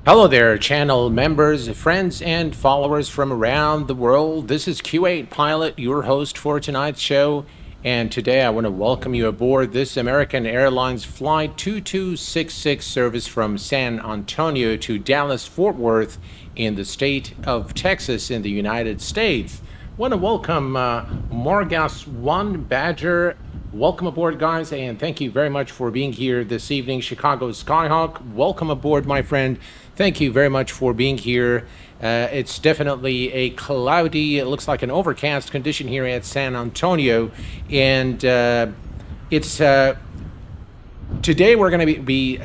Hello there, channel members, friends, and followers from around the world. This is Q8 Pilot, your host for tonight's show. And today I want to welcome you aboard this American Airlines Flight 2266 service from San Antonio to Dallas-Fort Worth in the state of Texas in the United States. I want to welcome Margas One Badger. Welcome aboard, guys, and thank you very much for being here this evening. Chicago Skyhawk, welcome aboard, my friend. Thank you very much for being here. It's definitely a cloudy, it looks like an overcast condition here at San Antonio, and it's today we're going to be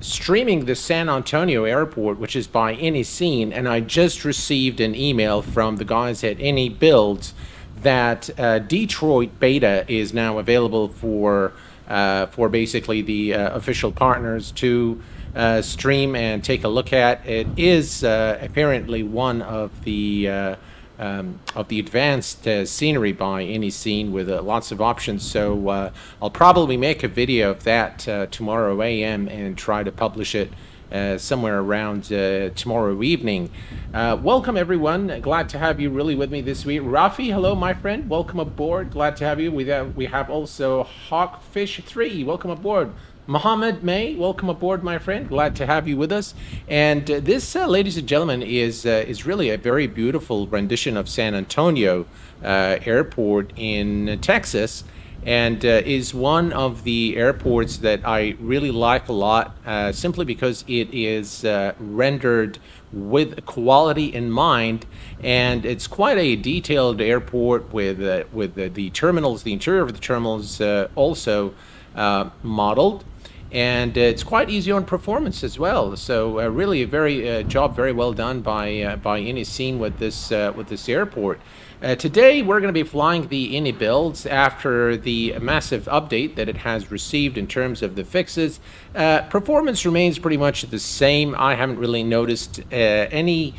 streaming the San Antonio airport, which is by iniScene, and I just received an email from the guys at iniBuilds that Detroit beta is now available for basically the official partners to stream and take a look at. It is apparently one of the advanced scenery by iniScene with lots of options. So I'll probably make a video of that tomorrow AM and try to publish it somewhere around tomorrow evening. Welcome everyone. Glad to have you really with me this week. Rafi, hello my friend. Welcome aboard. Glad to have you. We have also Hawkfish3. Welcome aboard. Mohammed May, welcome aboard, my friend. Glad to have you with us. And this, ladies and gentlemen, is really a very beautiful rendition of San Antonio Airport in Texas, and is one of the airports that I really like a lot, simply because it is rendered with quality in mind, and it's quite a detailed airport with the terminals, the interior of the terminals also modeled. And it's quite easy on performance as well. So really a very job very well done by iniScene with this airport. Today we're going to be flying the iniBuilds after the massive update that it has received in terms of the fixes. Performance remains pretty much the same. I haven't really noticed any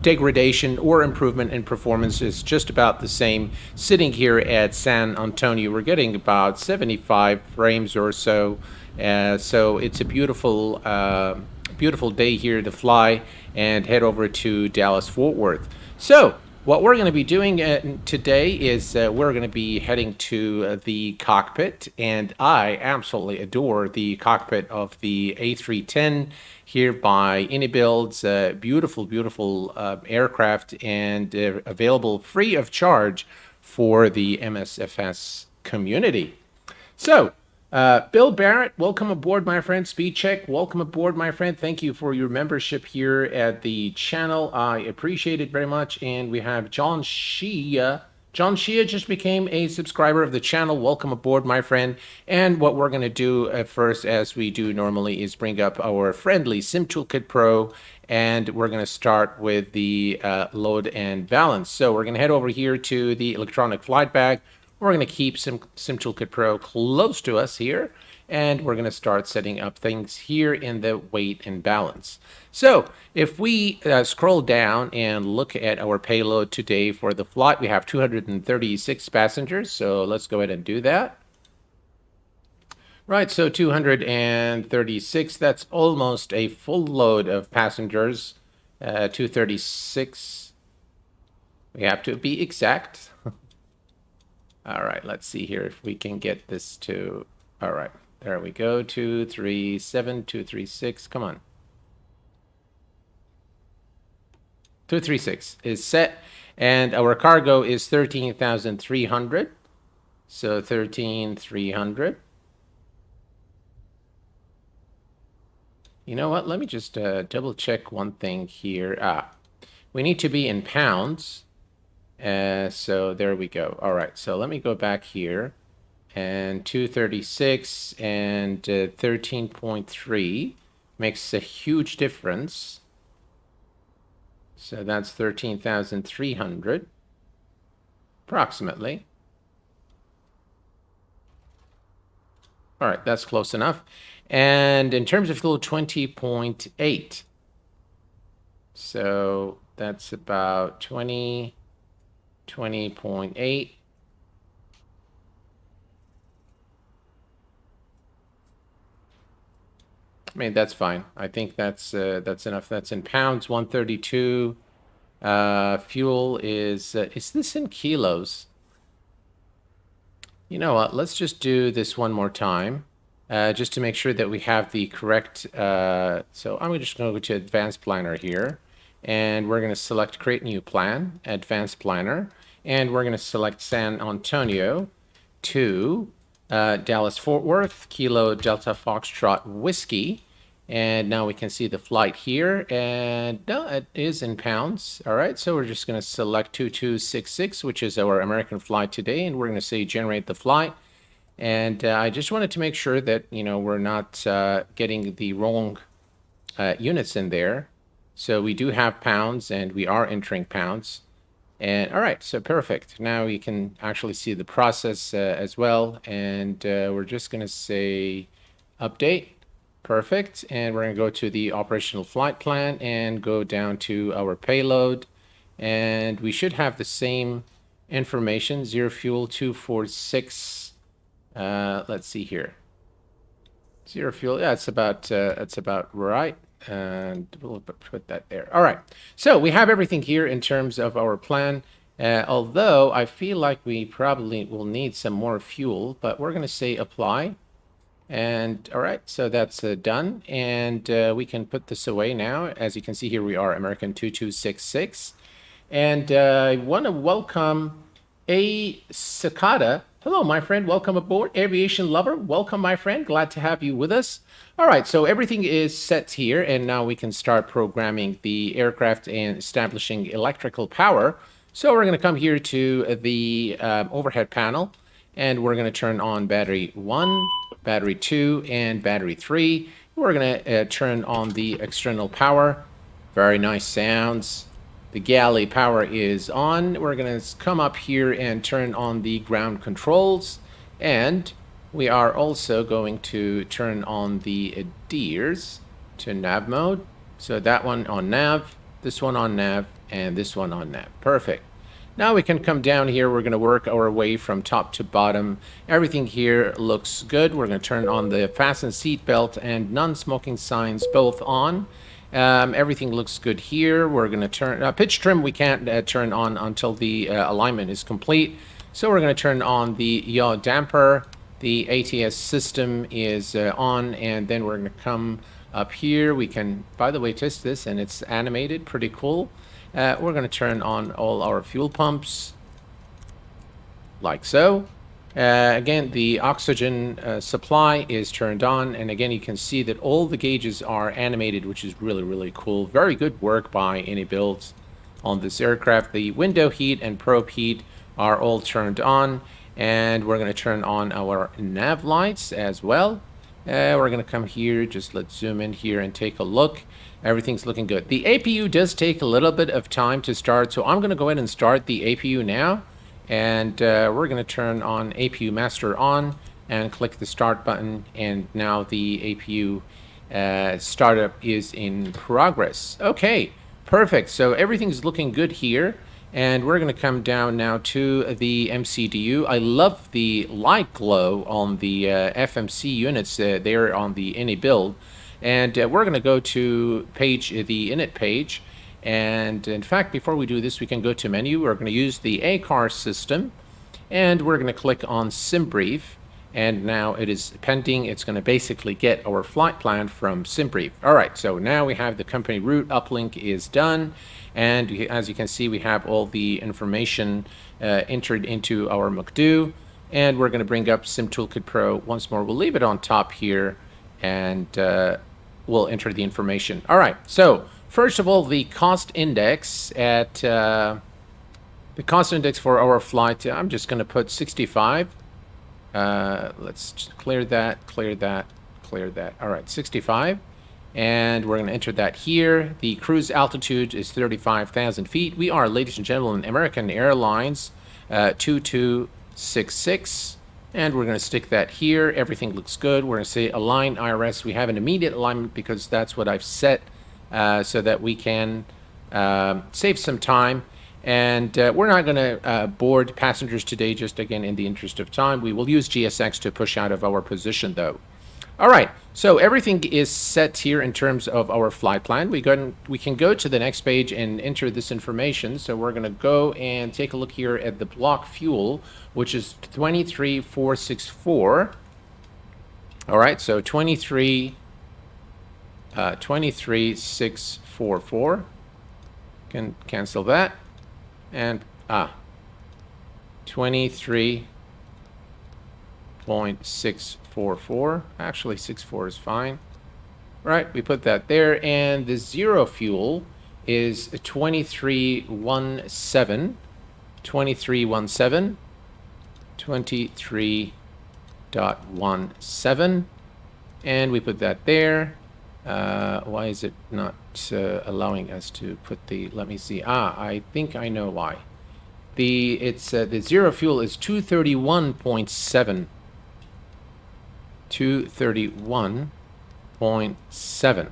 degradation or improvement in performance. Is just about the same. Sitting here at San Antonio, we're getting about 75 frames or so. So it's a beautiful day here to fly and head over to Dallas-Fort Worth. So what we're going to be doing today is we're going to be heading to the cockpit, and I absolutely adore the cockpit of the A310 here by iniBuilds. Beautiful aircraft, and available free of charge for the MSFS community. So Bill Barrett, welcome aboard, my friend. Speedcheck, welcome aboard, my friend. Thank you for your membership here at the channel. I appreciate it very much. And we have John Shia. John Shia just became a subscriber of the channel. Welcome aboard, my friend. And what we're going to do first, as we do normally, is bring up our friendly Sim Toolkit Pro, and we're going to start with the load and balance. So we're going to head over here to the electronic flight bag. We're going to keep Sim Toolkit Pro close to us here, and we're going to start setting up things here in the weight and balance. So if we scroll down and look at our payload today for the flight, we have 236 passengers. So let's go ahead and do that. Right, so 236, that's almost a full load of passengers. 236, we have to be exact. All right, let's see here if we can get this to, all right, there we go, 237, 236, come on. 236 is set, and our cargo is 13,300, so 13,300. You know what, let me just double check one thing here. We need to be in pounds. So there we go. All right, so let me go back here, and 236 and 13.3 makes a huge difference. So that's 13,300 approximately. All right, that's close enough. And in terms of fuel, 20.8. So that's about 20.8. I mean, that's fine. I think that's enough. That's in pounds, 132. Fuel is this in kilos? You know what? Let's just do this one more time, just to make sure that we have the correct. So I'm just going to go to Advanced Planner here, and we're going to select Create New Plan, Advanced Planner, and we're going to select San Antonio to Dallas Fort Worth, Kilo Delta Foxtrot Whiskey. And now we can see the flight here, and no, it is in pounds. All right, so we're just going to select 2266, which is our American flight today, and we're going to say generate the flight. And I just wanted to make sure that, you know, we're not getting the wrong units in there. So we do have pounds, and we are entering pounds. And all right, so perfect. Now you can actually see the process as well. And we're just going to say update. Perfect. And we're going to go to the operational flight plan and go down to our payload. And we should have the same information, 0 fuel 246. Let's see here. 0 fuel. Yeah, it's about right. And we'll put that there. All right. So we have everything here in terms of our plan. Although I feel like we probably will need some more fuel, but we're going to say apply. And all right, so that's done, and we can put this away now. As you can see here, we are American 2266, and I want to welcome a Cicada. Hello, my friend. Welcome aboard, aviation lover. Welcome, my friend. Glad to have you with us. All right, so everything is set here, and now we can start programming the aircraft and establishing electrical power. So we're going to come here to the overhead panel, and we're going to turn on battery 1, battery 2, and battery 3. We're going to turn on the external power. Very nice sounds. The galley power is on. We're going to come up here and turn on the ground controls. And we are also going to turn on the DIRs to nav mode. So that one on nav, this one on nav, and this one on nav. Perfect. Now we can come down here. We're going to work our way from top to bottom. Everything here looks good. We're going to turn on the fasten seat belt and non-smoking signs both on. Everything looks good here. We're going to turn pitch trim. We can't turn on until the alignment is complete. So we're going to turn on the yaw damper. The ATS system is on, and then we're going to come up here. We can, by the way, test this, and it's animated. Pretty cool. We're going to turn on all our fuel pumps, like so. Again, the oxygen supply is turned on, and again, you can see that all the gauges are animated, which is really, really cool. Very good work by iniBuilds on this aircraft. The window heat and probe heat are all turned on, and we're going to turn on our nav lights as well. We're going to come here, just let's zoom in here and take a look. Everything's looking good. The APU does take a little bit of time to start, so I'm going to go ahead and start the APU now. And we're going to turn on APU master on and click the start button. And now the APU startup is in progress. Okay, perfect. So everything's looking good here. And we're going to come down now to the MCDU. I love the light glow on the FMC units there on the iniBuild. And we're going to go to the init page. And in fact, before we do this, we can go to menu. We're going to use the ACAR system. And we're going to click on SimBrief. And now it is pending. It's going to basically get our flight plan from SimBrief. All right, so now we have the company route. Uplink is done. And as you can see, we have all the information entered into our M.2. And we're going to bring up SimToolkit Pro once more. We'll leave it on top here. And we'll enter the information. All right, so first of all, the cost index at the cost index for our flight, I'm just going to put 65. Let's just clear that. All right, 65. And we're going to enter that here. The cruise altitude is 35,000 feet. We are, ladies and gentlemen, American Airlines 2266. And we're going to stick that here. Everything looks good. We're going to say align IRS. We have an immediate alignment because that's what I've set so that we can save some time. And we're not going to board passengers today, just again in the interest of time. We will use GSX to push out of our position though. All right, so everything is set here in terms of our flight plan. We can go to the next page and enter this information. So we're going to go and take a look here at the block fuel, which is 23464. All right, so 23644. Can cancel that. And 23.644. Actually, 64 is fine. Right, we put that there, and the zero fuel is 2317. 2317. 23.17, and we put that there. Why is it not allowing us to put the? Let me see. I think I know why. The zero fuel is 231.7. 231.7.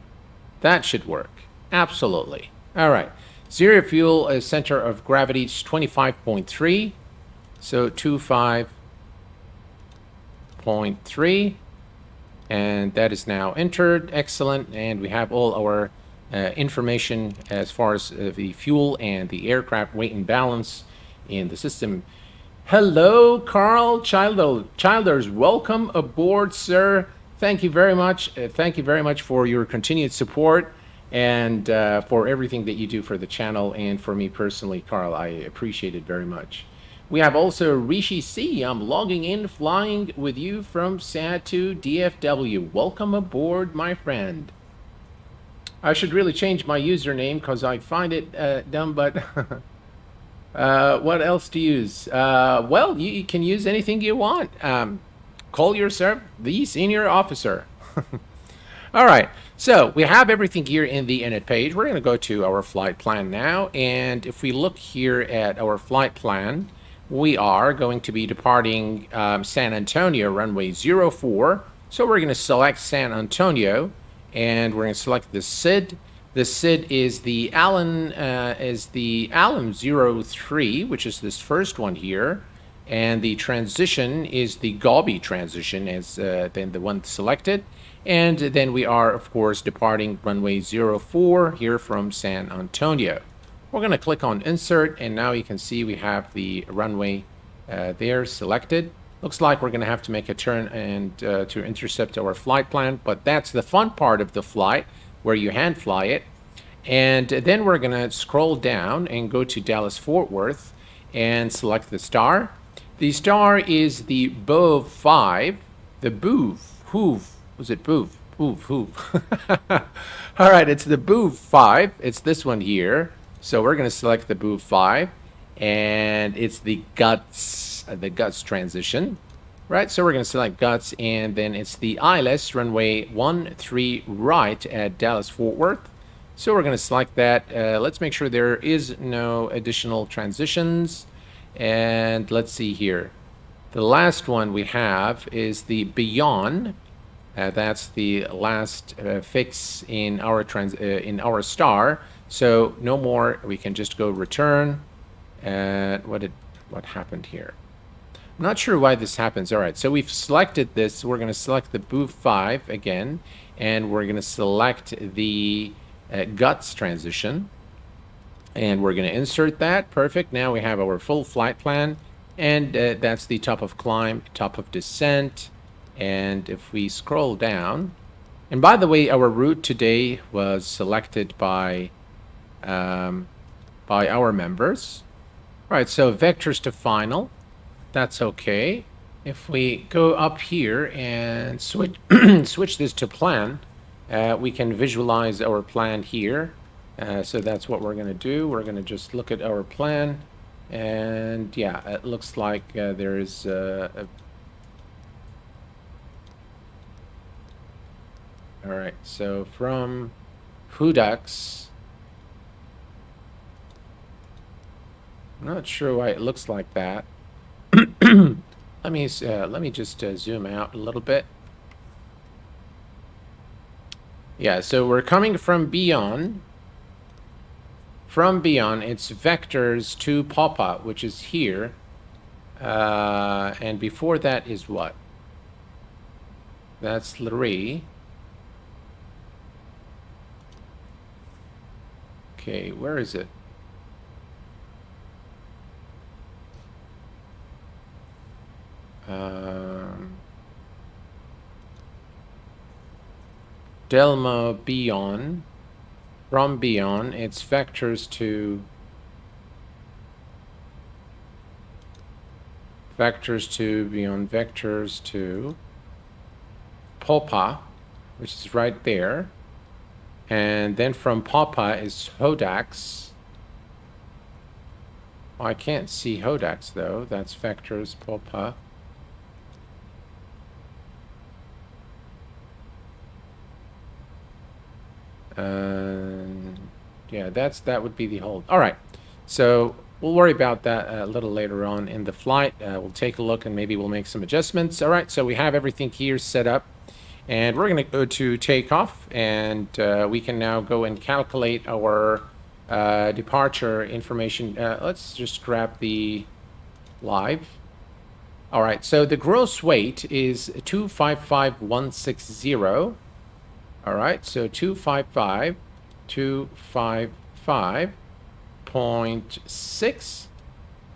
That should work. Absolutely. All right. Zero fuel is center of gravity is 25.3. So 25.3. And that is now entered. Excellent. And we have all our information as far as the fuel and the aircraft weight and balance in the system. Hello, Carl Childers. Welcome aboard, sir. Thank you very much. Thank you very much for your continued support and for everything that you do for the channel and for me personally, Carl. I appreciate it very much. We have also Rishi C. I'm logging in, flying with you from KSAT-KDFW. Welcome aboard, my friend. I should really change my username because I find it dumb, but what else to use? Well, you can use anything you want. Call yourself the senior officer. All right, so we have everything here in the init page. We're going to go to our flight plan now, and if we look here at our flight plan, we are going to be departing San Antonio, runway 04. So we're going to select San Antonio, and we're going to select the SID. The SID is the Allen 03, which is this first one here, and the transition is the Gbps transition as then the one selected. And then we are, of course, departing runway 04 here from San Antonio. We're going to click on Insert, and now you can see we have the runway there selected. Looks like we're going to have to make a turn and to intercept our flight plan, but that's the fun part of the flight, where you hand fly it. And then we're going to scroll down and go to Dallas-Fort Worth and select the star. The star is the BOV 5, the BOV, Hoov, was it BOV? BOV, Hoov. All right, it's the BOV 5. It's this one here. So we're going to select the BOV 5, and it's the guts transition, right? So we're going to select guts, and then it's the ILS runway 13 right at Dallas-Fort Worth. So we're going to select that. Let's make sure there is no additional transitions, and let's see here. The last one we have is the Beyond. That's the last fix in our star. So no more. We can just go return. What happened here? I'm not sure why this happens. All right, so we've selected this. We're going to select the BOV 5 again, and we're going to select the guts transition, and we're going to insert that. Perfect. Now we have our full flight plan, and that's the top of climb, top of descent. And if we scroll down, and by the way, our route today was selected by our members. Right, so vectors to final, that's okay. If we go up here and switch switch this to plan, we can visualize our plan here. So that's what we're going to do. We're going to just look at our plan, and yeah, it looks like there is all right, so from Hudux, I'm not sure why it looks like that. Let me just zoom out a little bit. Yeah, so we're coming from Beyond. From Beyond, it's vectors to Papa, which is here. And before that is what? That's 3. Okay, where is it? Delma Beyond. From Beyond, it's vectors to beyond vectors to Popa, which is right there. And then from Popa is Hodax. Oh, I can't see Hodax though. That's vectors Popa. Yeah, that would be the hold. All right, so we'll worry about that a little later on in the flight. We'll take a look and maybe we'll make some adjustments. All right, so we have everything here set up, and we're going to go to takeoff, and we can now go and calculate our departure information. Let's just grab the live. All right, so the gross weight is 255,160. All right, so 255.6.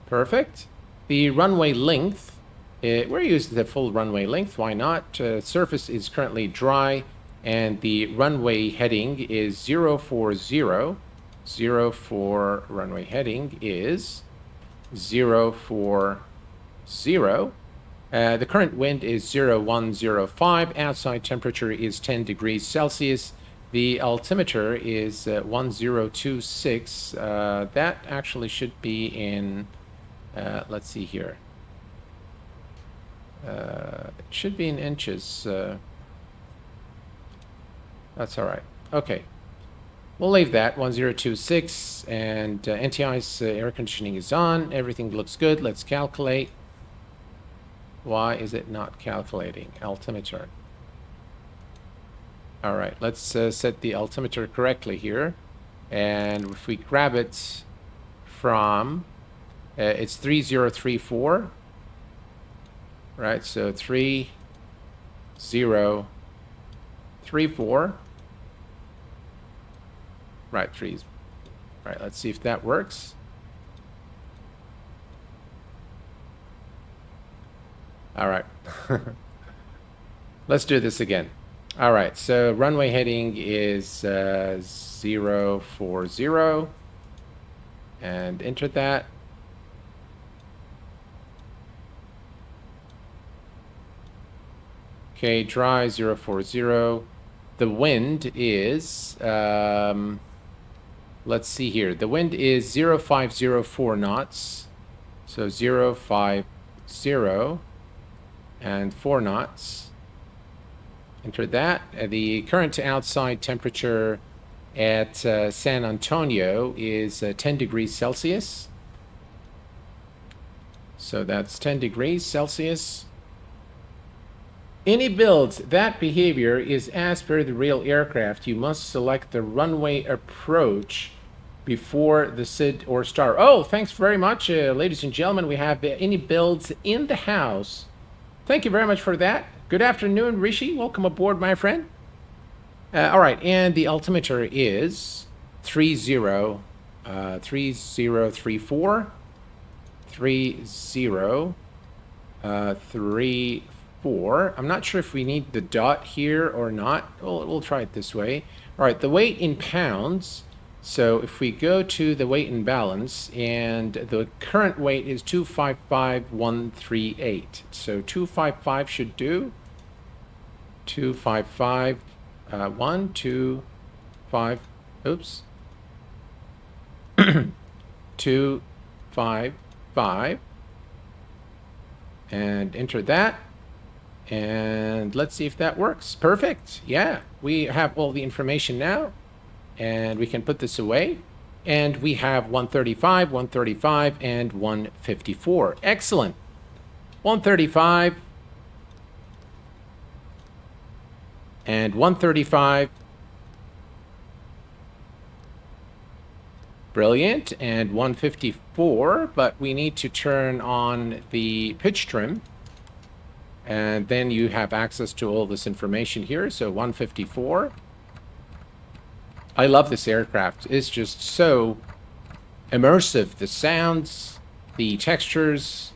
Perfect. The runway length, we're using the full runway length. Why not? Surface is currently dry, and the runway heading is 040. 04 runway heading is 040. The current wind is 0105. Outside temperature is 10 degrees Celsius. The altimeter is 1026. That actually should be in, let's see here. It should be in inches. That's all right. Okay. We'll leave that, 1026, and NTI's air conditioning is on. Everything looks good. Let's calculate. Why is it not calculating? Altimeter. All right, let's set the altimeter correctly here. And if we grab it from, it's 3034. Right, so 3034. Right, trees. All right, let's see if that works. All right. Let's do this again. All right, so runway heading is 040. And enter that. Okay, dry 040. The wind is, let's see here. The wind is 0504 knots. So 050 and 4 knots. Enter that. The current outside temperature at San Antonio is 10 degrees Celsius. So that's 10 degrees Celsius. iniBuilds, that behavior is as per the real aircraft. You must select the runway approach before the SID or star. Oh, thanks very much, ladies and gentlemen. We have iniBuilds in the house. Thank you very much for that. Good afternoon, Rishi. Welcome aboard, my friend. All right, and the altimeter is 3034. 3034. I'm not sure if we need the dot here or not. We'll try it this way. All right, the weight in pounds. So if we go to the weight and balance, and the current weight is 255,138. So 255 should do. 255, 125, oops. 255. And enter that. And let's see if that works. Perfect. Yeah, we have all the information now. And we can put this away. And we have 135, 135, and 154. Excellent. 135 and 135. Brilliant. And 154, but we need to turn on the pitch trim. And then you have access to all this information here. So 154. I love this aircraft. It's just so immersive. The sounds, the textures,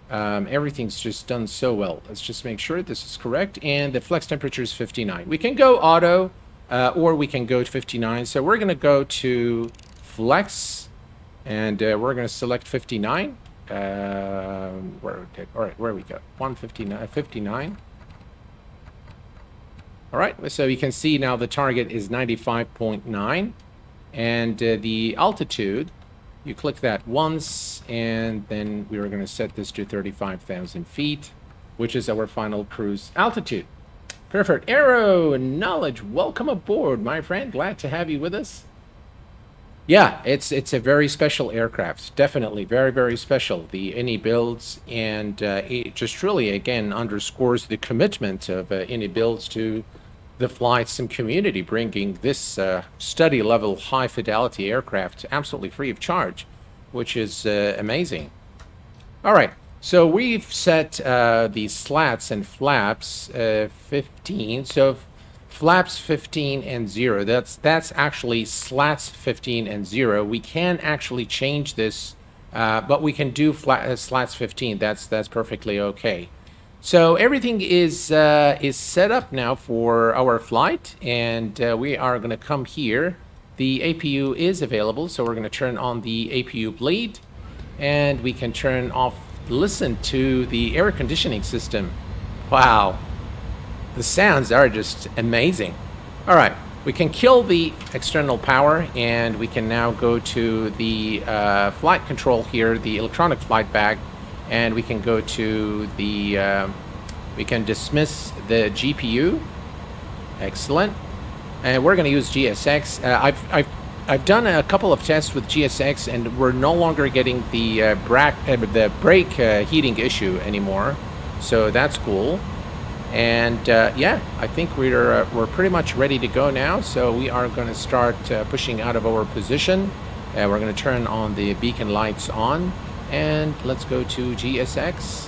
everything's just done so well. Let's just make sure this is correct. And the flex temperature is 59. We can go auto, or we can go to 59. So we're going to go to flex, and we're going to select 59. All right, where we go? 159, 59. All right, so you can see now the target is 95.9, and the altitude, you click that once, and then we are going to set this to 35,000 feet, which is our final cruise altitude. Perfect. Aero Knowledge, welcome aboard, my friend. Glad to have you with us. Yeah, it's a very special aircraft. Definitely very, very special. The iniBuilds, and it just really, again, underscores the commitment of iniBuilds to the flight sim community, bringing this study-level, high-fidelity aircraft absolutely free of charge, which is amazing. All right, so we've set the slats and flaps 15. So flaps 15 and 0. That's actually slats 15 and 0. We can actually change this, but we can do slats 15. That's perfectly okay. So everything is set up now for our flight, and we are going to come here. The APU is available, so we're going to turn on the APU bleed, and we can turn off. Listen to the air conditioning system. Wow. The sounds are just amazing. All right, we can kill the external power, and we can now go to the flight control here, the electronic flight bag, and we can go to the, we can dismiss the GPU. Excellent. And we're going to use GSX. I've done a couple of tests with GSX, and we're no longer getting the brake heating issue anymore, so that's cool. And yeah, I think we're pretty much ready to go now. So we are going to start pushing out of our position. We're going to turn on the beacon lights on, and let's go to GSX.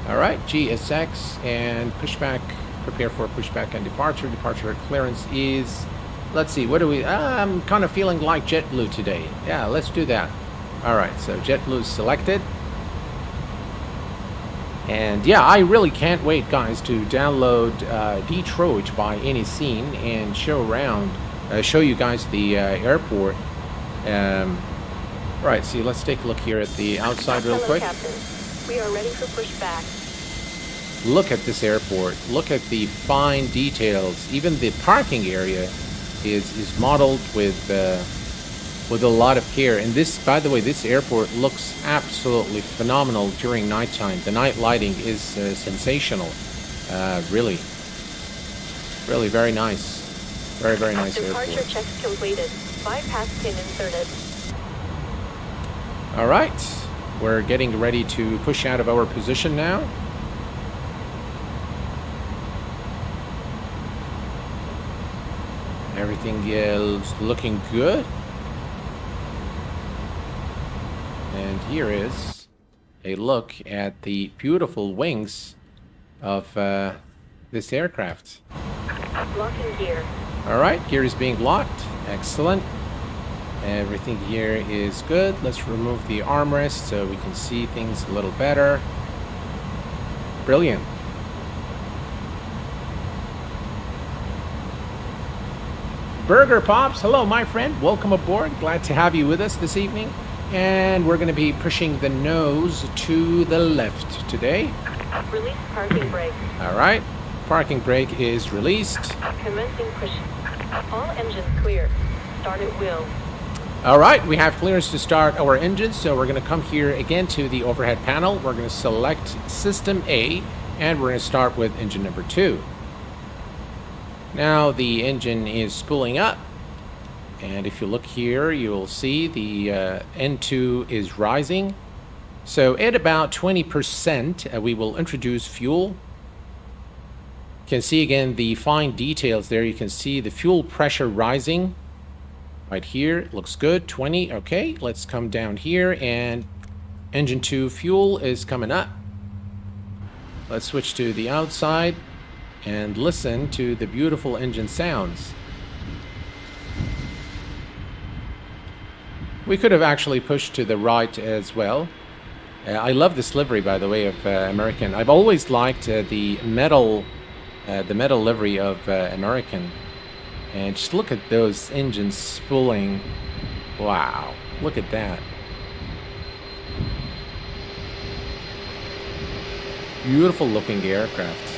All right, GSX and pushback. Prepare for pushback and departure. Departure clearance is, let's see, what do we? I'm kind of feeling like JetBlue today. Yeah, let's do that. All right, so JetBlue is selected. And yeah, I really can't wait, guys, to download Detroit by iniScene and show you guys the airport. Right, see, let's take a look here at the outside real quick. Captain. We are ready for pushback. Look at this airport. Look at the fine details. Even the parking area is modeled with a lot of care. And this, by the way, this airport looks absolutely phenomenal during nighttime. The night lighting is sensational. Really very nice. Very nice Departure airport. checks completed. Bypass pin inserted. All right, we're getting ready to push out of our position now. Everything is looking good. And here is a look at the beautiful wings of this aircraft. Locking gear. All right, gear is being locked. Excellent. Everything here is good. Let's remove the armrest so we can see things a little better. Brilliant. Burger Pops, hello my friend, welcome aboard. Glad to have you with us this evening. And we're going to be pushing the nose to the left today. Release parking brake. All right, parking brake is released. Commencing push. All engines clear. Start at wheel. All right, we have clearance to start our engines, so we're going to come here again to the overhead panel. We're going to select System A, and we're going to start with engine number 2. Now the engine is spooling up, and if you look here, you'll see the N2 is rising. So at about 20%, we will introduce fuel. You can see again the fine details there. You can see the fuel pressure rising right here. It looks good. 20. Okay, let's come down here, and engine 2 fuel is coming up. Let's switch to the outside and listen to the beautiful engine sounds. We could have actually pushed to the right as well. I love this livery, by the way, of American. I've always liked the metal livery of American. And just look at those engines spooling. Wow, look at that. Beautiful looking aircraft.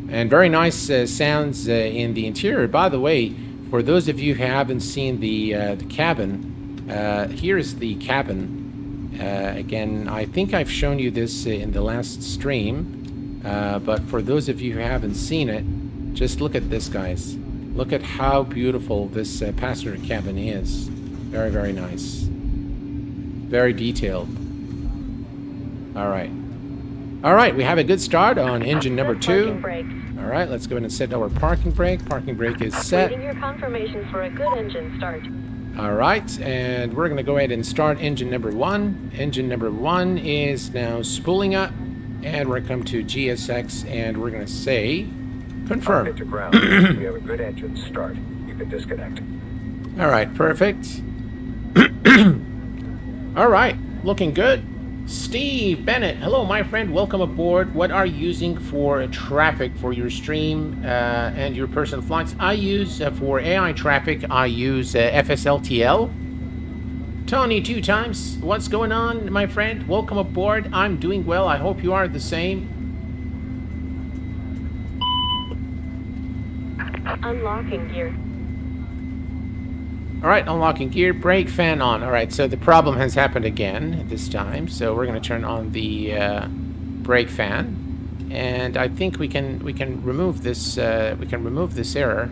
And very nice sounds in the interior. By the way, for those of you who haven't seen the cabin, here's the cabin. Again, I think I've shown you this in the last stream, but for those of you who haven't seen it, just look at this, guys. Look at how beautiful this passenger cabin is. Very, very nice. Very detailed. All right. All right, we have a good start on engine number 2. All right, let's go ahead and set our parking brake. Parking brake is set. Waiting your confirmation for a good engine start. All right, and we're going to go ahead and start engine number 1. Engine number 1 is now spooling up, and we're going to come to GSX, and we're going to say confirm. Hit to ground. We have a good engine start. You can disconnect. All right, perfect. All right, looking good. Steve Bennett, hello my friend, welcome aboard. What are you using for traffic for your stream and your personal flights? I use for AI traffic, I use FSLTL. Tony 2 times, what's going on my friend? Welcome aboard. I'm doing well, I hope you are the same. Unlocking gear. All right, unlocking gear, brake fan on. All right, so the problem has happened again this time. So we're going to turn on the brake fan, and I think we can remove this error.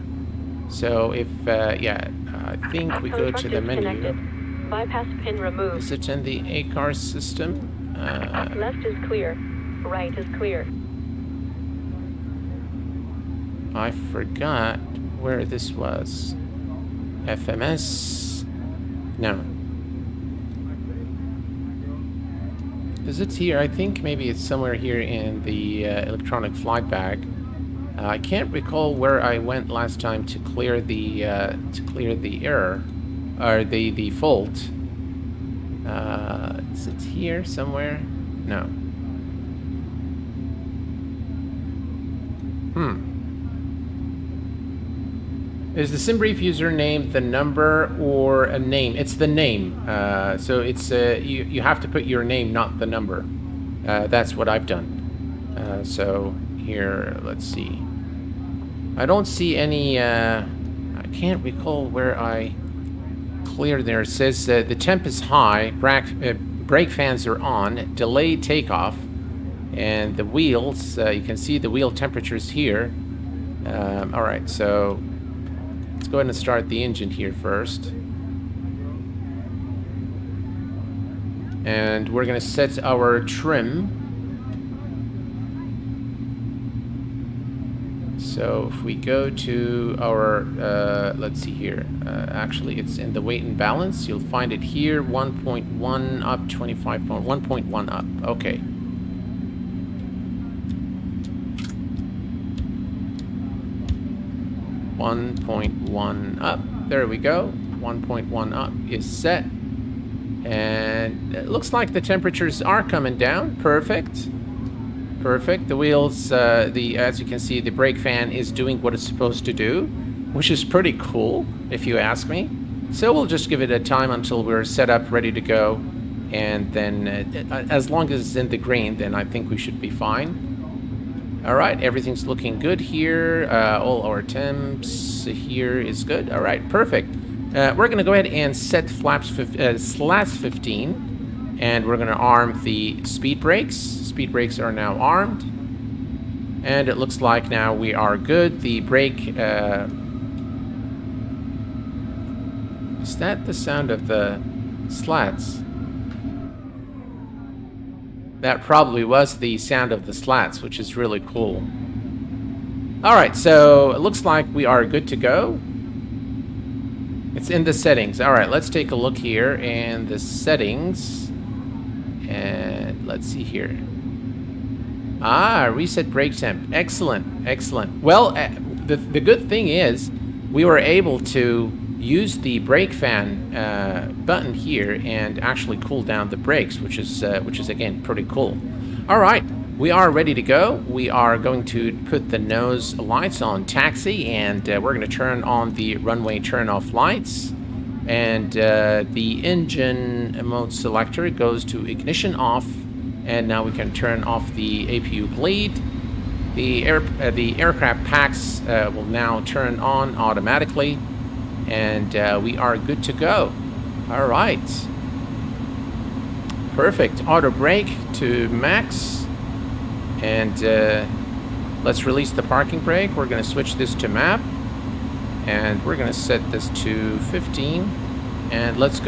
So if yeah, I think we go to the menu. Connected. Bypass pin removed. Is it in the ACAR system? Left is clear. Right is clear. I forgot where this was. FMS. No. Is it here? I think maybe it's somewhere here in the electronic flight bag. I can't recall where I went last time to clear the error or the fault. Is it here somewhere? No. Is the SimBrief username the number or a name? It's the name. So it's you have to put your name, not the number. That's what I've done. So here, let's see. I don't see any. I can't recall where I cleared there. It says the temp is high. Brake fans are on. Delayed takeoff, and the wheels. You can see the wheel temperatures here. All right, so. Let's go ahead and start the engine here first. And we're going to set our trim. So if we go to our, let's see here. Actually, it's in the weight and balance. You'll find it here, 1.1 up, 1.1 up. Okay. .1 up. There we go. 1.1 up is set. And it looks like the temperatures are coming down. Perfect. Perfect. The wheels, as you can see, the brake fan is doing what it's supposed to do, which is pretty cool, if you ask me. So we'll just give it a time until we're set up, ready to go. And then as long as it's in the green, then I think we should be fine. All right, everything's looking good here. All our temps here is good. All right, perfect. We're going to go ahead and set slats 15, and we're going to arm the speed brakes. Speed brakes are now armed, and it looks like now we are good. The brake... is that the sound of the slats? That probably was the sound of the slats, which is really cool. All right, so it looks like we are good to go. It's in the settings. All right, let's take a look here in the settings. And let's see here. Ah, reset brake temp. Excellent, excellent. Well, the good thing is we were able to use the brake fan button here and actually cool down the brakes, which is again pretty cool. All right, we are ready to go. We are going to put the nose lights on taxi, and we're going to turn on the runway turn off lights. And the engine mode selector goes to ignition off, and now we can turn off the APU bleed. The aircraft packs will now turn on automatically, and we are good to go. All right. Perfect. Auto brake to max, and let's release the parking brake. We're going to switch this to map, and we're going to set this to 15, and let's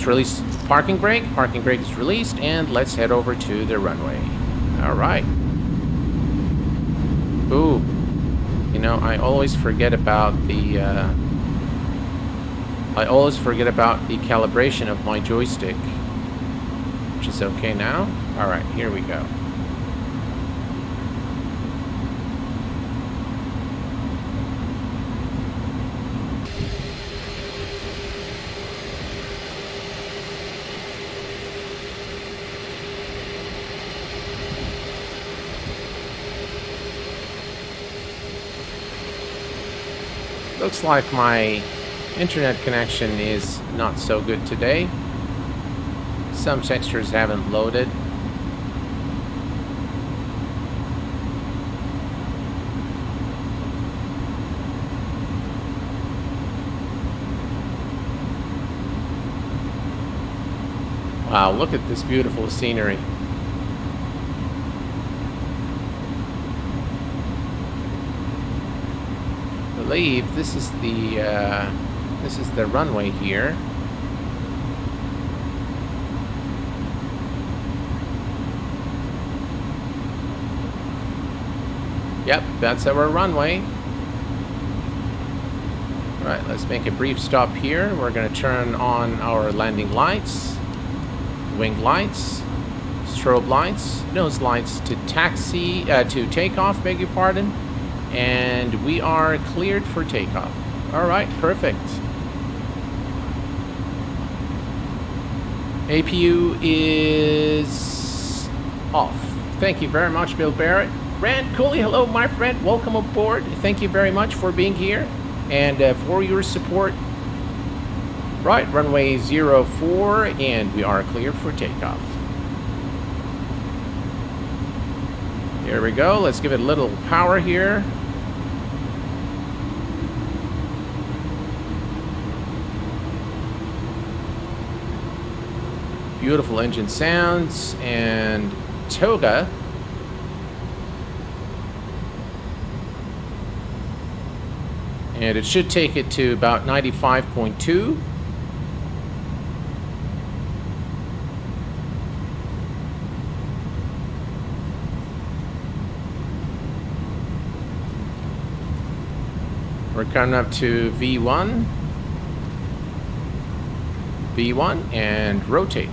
release parking brake. Parking brake is released, and let's head over to the runway. All right. Ooh, you know, I always forget about the calibration of my joystick, which is okay now. All right, here we go. Looks like my internet connection is not so good today. Some textures haven't loaded. Wow, look at this beautiful scenery. I believe this is the runway here. Yep, that's our runway. All right, let's make a brief stop here. We're going to turn on our landing lights, wing lights, strobe lights, nose lights to taxi, to takeoff, beg your pardon. And we are cleared for takeoff. All right, perfect. APU is off. Thank you very much, Bill Barrett. Rand Cooley, hello, my friend. Welcome aboard. Thank you very much for being here and for your support. Right, runway 04, and we are cleared for takeoff. Here we go. Let's give it a little power here. Beautiful engine sounds and toga. And it should take it to about 95.2. We're coming up to V1. V1 and rotate.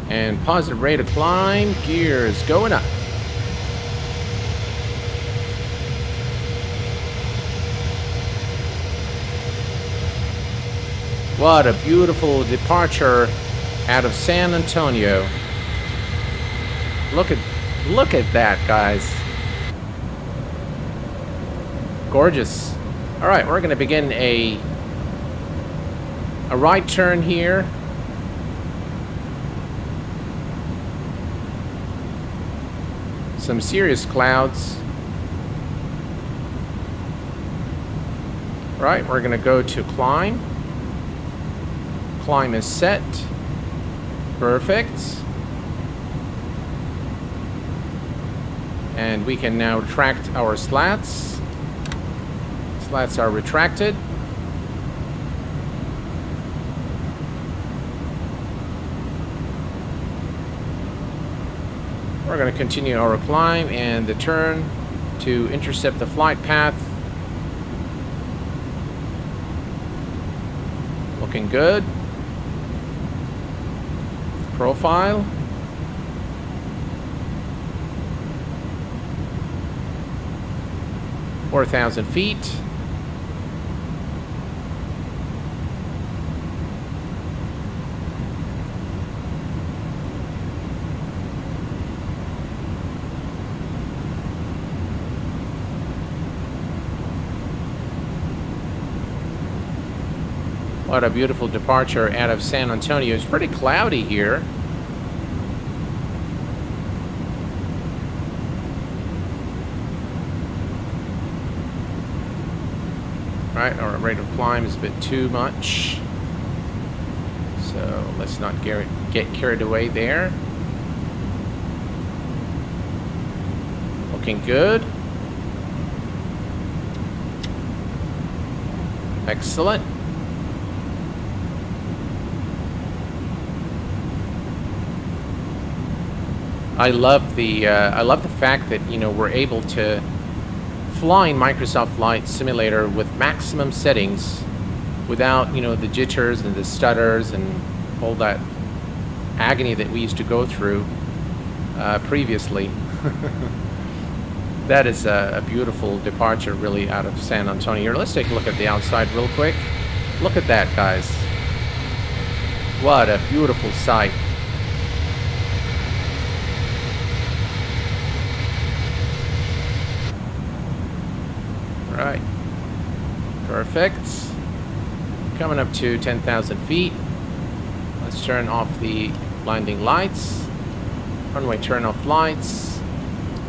And positive rate of climb, gears going up. What a beautiful departure out of San Antonio. Look at that, guys. Gorgeous. All right, we're going to begin a right turn here. Some serious clouds. All right, we're going to go to climb. Climb is set. Perfect. And we can now retract our slats. Slats are retracted. We're going to continue our climb and the turn to intercept the flight path. Looking good. Profile. Four 4,000 feet. What a beautiful departure out of San Antonio. It's pretty cloudy here. Right, our rate of climb is a bit too much. So let's not get carried away there. Looking good. Excellent. I love the fact that, you know, we're able to fly in Microsoft Flight Simulator with maximum settings without, you know, the jitters and the stutters and all that agony that we used to go through previously. That is a beautiful departure really out of San Antonio. Here, let's take a look at the outside real quick. Look at that, guys. What a beautiful sight. Right. Perfect. Coming up to 10,000 feet. Let's turn off the blinding lights. Runway turn off lights.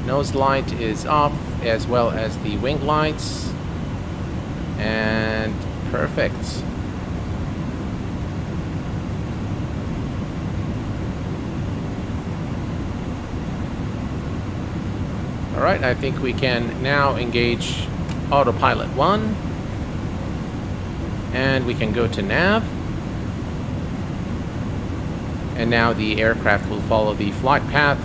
Nose light is off, as well as the wing lights. And perfect. All right, I think we can now engage Autopilot 1, and we can go to nav, and now the aircraft will follow the flight path.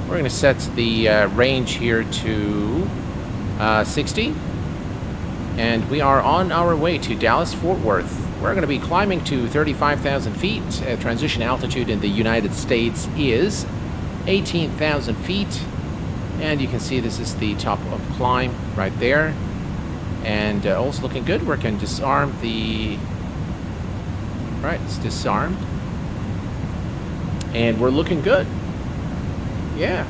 We're going to set the range here to 60, and we are on our way to Dallas-Fort Worth. We're going to be climbing to 35,000 feet. Transition altitude in the United States is 18,000 feet. And you can see this is the top of climb right there. And also looking good. We can disarm the... Right, it's disarmed. And we're looking good. Yeah.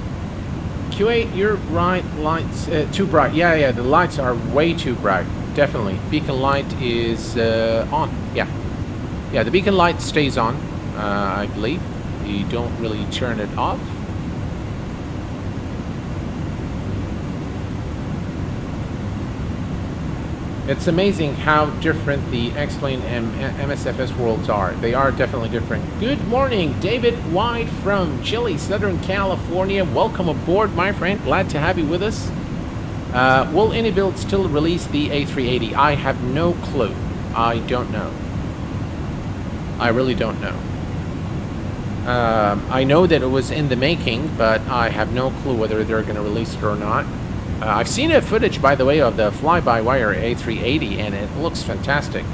Q8, your right lights too bright. Yeah, the lights are way too bright. Definitely. Beacon light is on. Yeah, the beacon light stays on, I believe. You don't really turn it off. It's amazing how different the X-Plane and MSFS worlds are. They are definitely different. Good morning, David White from Chile, Southern California. Welcome aboard, my friend. Glad to have you with us. Will iniBuild still release the A380? I have no clue. I don't know. I really don't know. I know that it was in the making, but I have no clue whether they're going to release it or not. I've seen a footage, by the way, of the fly-by-wire A380, and it looks fantastic.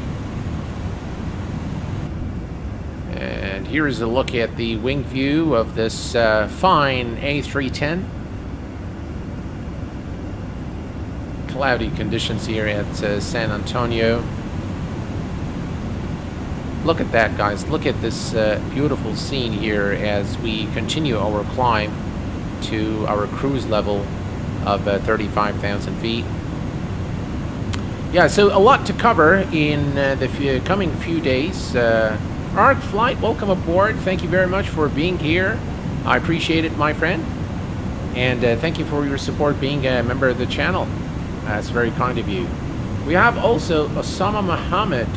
And here is a look at the wing view of this fine A310. Cloudy conditions here at San Antonio. Look at that, guys. Look at this beautiful scene here as we continue our climb to our cruise level of 35,000 feet. Yeah, so a lot to cover in the coming few days. Arc Flight, welcome aboard. Thank you very much for being here. I appreciate it, my friend. And thank you for your support being a member of the channel. That's very kind of you. We have also Osama Muhammad.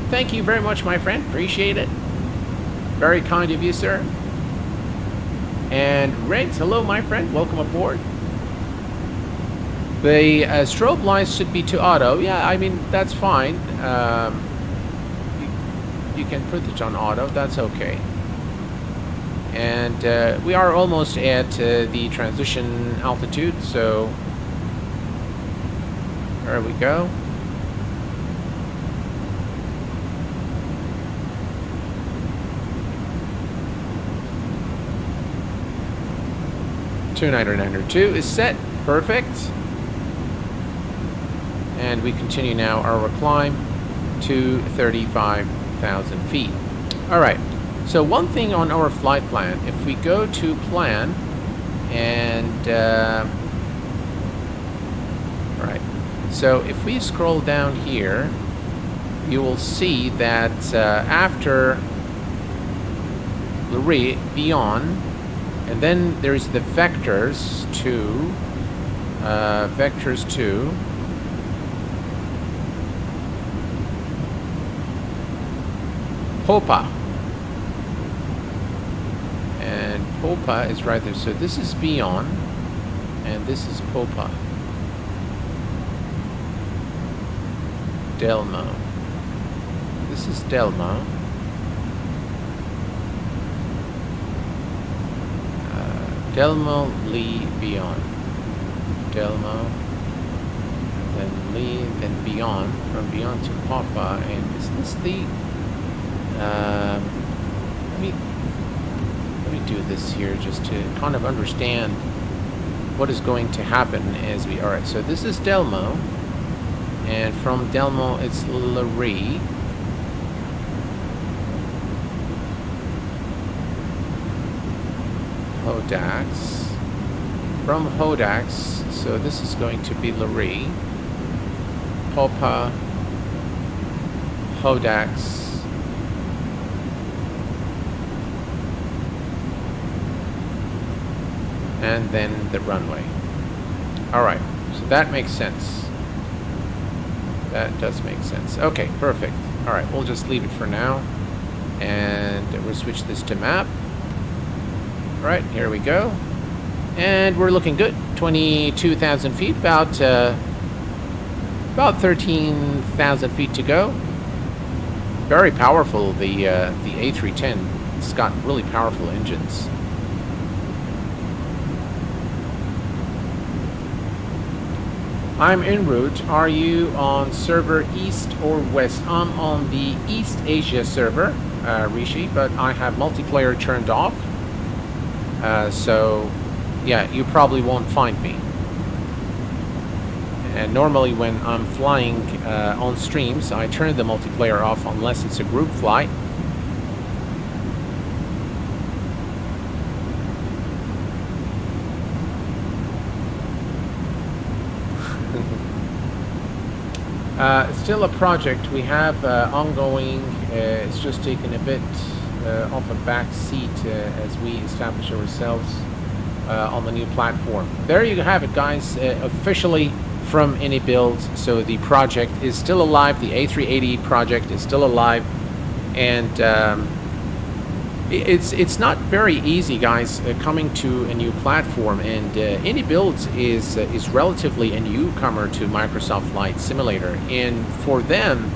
Thank you very much, my friend. Appreciate it. Very kind of you, sir. And Riggs, hello, my friend. Welcome aboard. The strobe lights should be to auto. Yeah, I mean, that's fine. You can put it on auto. That's okay. And we are almost at the transition altitude, so there we go. 29902 is set. Perfect. And we continue now our climb to 35,000 feet. All right. So one thing on our flight plan, if we go to plan and right. So if we scroll down here, you will see that after Lurie, beyond, and then there's the vectors to Popa. And Popa is right there. So this is beyond, and this is Popa. Delmo. This is Delmo. Delmo, Lee, beyond. Delmo, then Lee, then beyond. From beyond to Papa. And is this the... let me do this here just to kind of understand what is going to happen as we... Alright, so this is Delmo. And from Delmo, it's Lurie. Hodax. From Hodax, so this is going to be Lurie. Popa. Hodax. And then the runway. Alright, so that makes sense. That does make sense. Okay, perfect. Alright, we'll just leave it for now. And we'll switch this to map. Alright, here we go. And we're looking good. 22,000 feet, about 13,000 feet to go. Very powerful, the A310. It's got really powerful engines. I'm en route. Are you on server east or west? I'm on the East Asia server, Rishi, but I have multiplayer turned off. So, yeah, you probably won't find me. And normally when I'm flying on streams, I turn the multiplayer off unless it's a group flight. Still a project we have ongoing. It's just taken a bit off a back seat as we establish ourselves on the new platform. There you have it, guys. Officially from iniBuilds. So the project is still alive. The A380 project is still alive, and it's not very easy, guys, coming to a new platform. And iniBuilds is relatively a newcomer to Microsoft Flight Simulator, and for them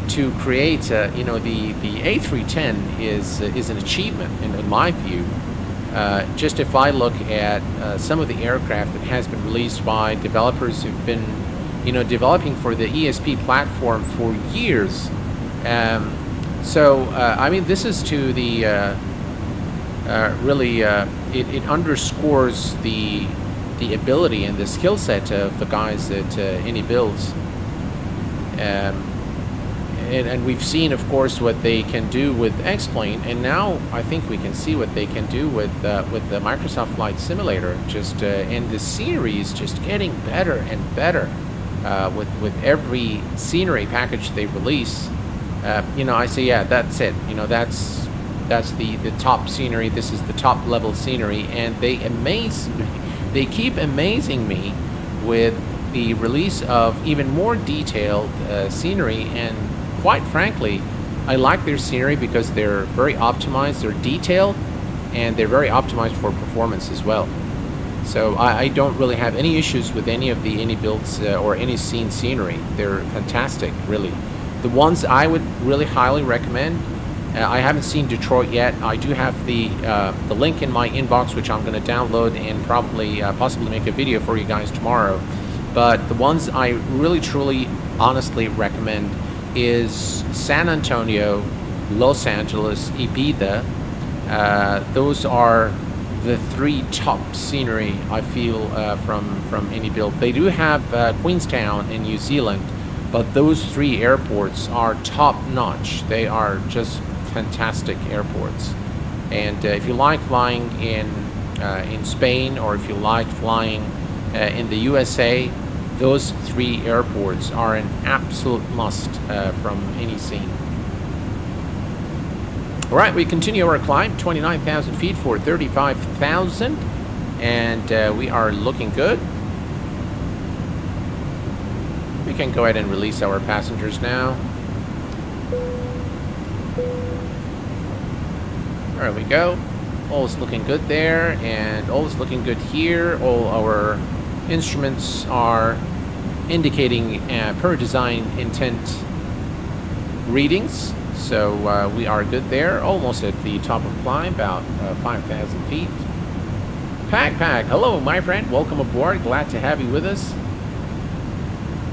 to create, you know, the A310 is an achievement in my view. Just if I look at some of the aircraft that has been released by developers who've been, you know, developing for the ESP platform for years. So I mean, this is to the really it underscores the ability and the skill set of the guys at iniBuilds. And we've seen, of course, what they can do with X-Plane, and now I think we can see what they can do with the Microsoft Flight Simulator. Just and the scenery is just getting better and better with every scenery package they release. You know, I say, yeah, that's it. You know, that's the top scenery. This is the top level scenery, and they keep amazing me with the release of even more detailed scenery. And quite frankly, I like their scenery because they're very optimized, they're detailed, and they're very optimized for performance as well. So I don't really have any issues with any of the iniBuilds or iniScene scenery. They're fantastic, really. The ones I would really highly recommend, I haven't seen Detroit yet. I do have the link in my inbox, which I'm going to download and probably possibly make a video for you guys tomorrow. But the ones I really, truly, honestly recommend is San Antonio, Los Angeles, Ibiza. Those are the three top scenery I feel from iniBuild. They do have Queenstown in New Zealand, but those three airports are top notch. They are just fantastic airports. And if you like flying in Spain, or if you like flying in the USA, those three airports are an absolute must from iniScene. All right, we continue our climb, 29,000 feet for 35,000, and we are looking good. We can go ahead and release our passengers now. There we go. All is looking good there, and all is looking good here. All our instruments are indicating per design intent readings. So we are good there, almost at the top of climb, about 5,000 feet. Pack, hello my friend, welcome aboard, glad to have you with us.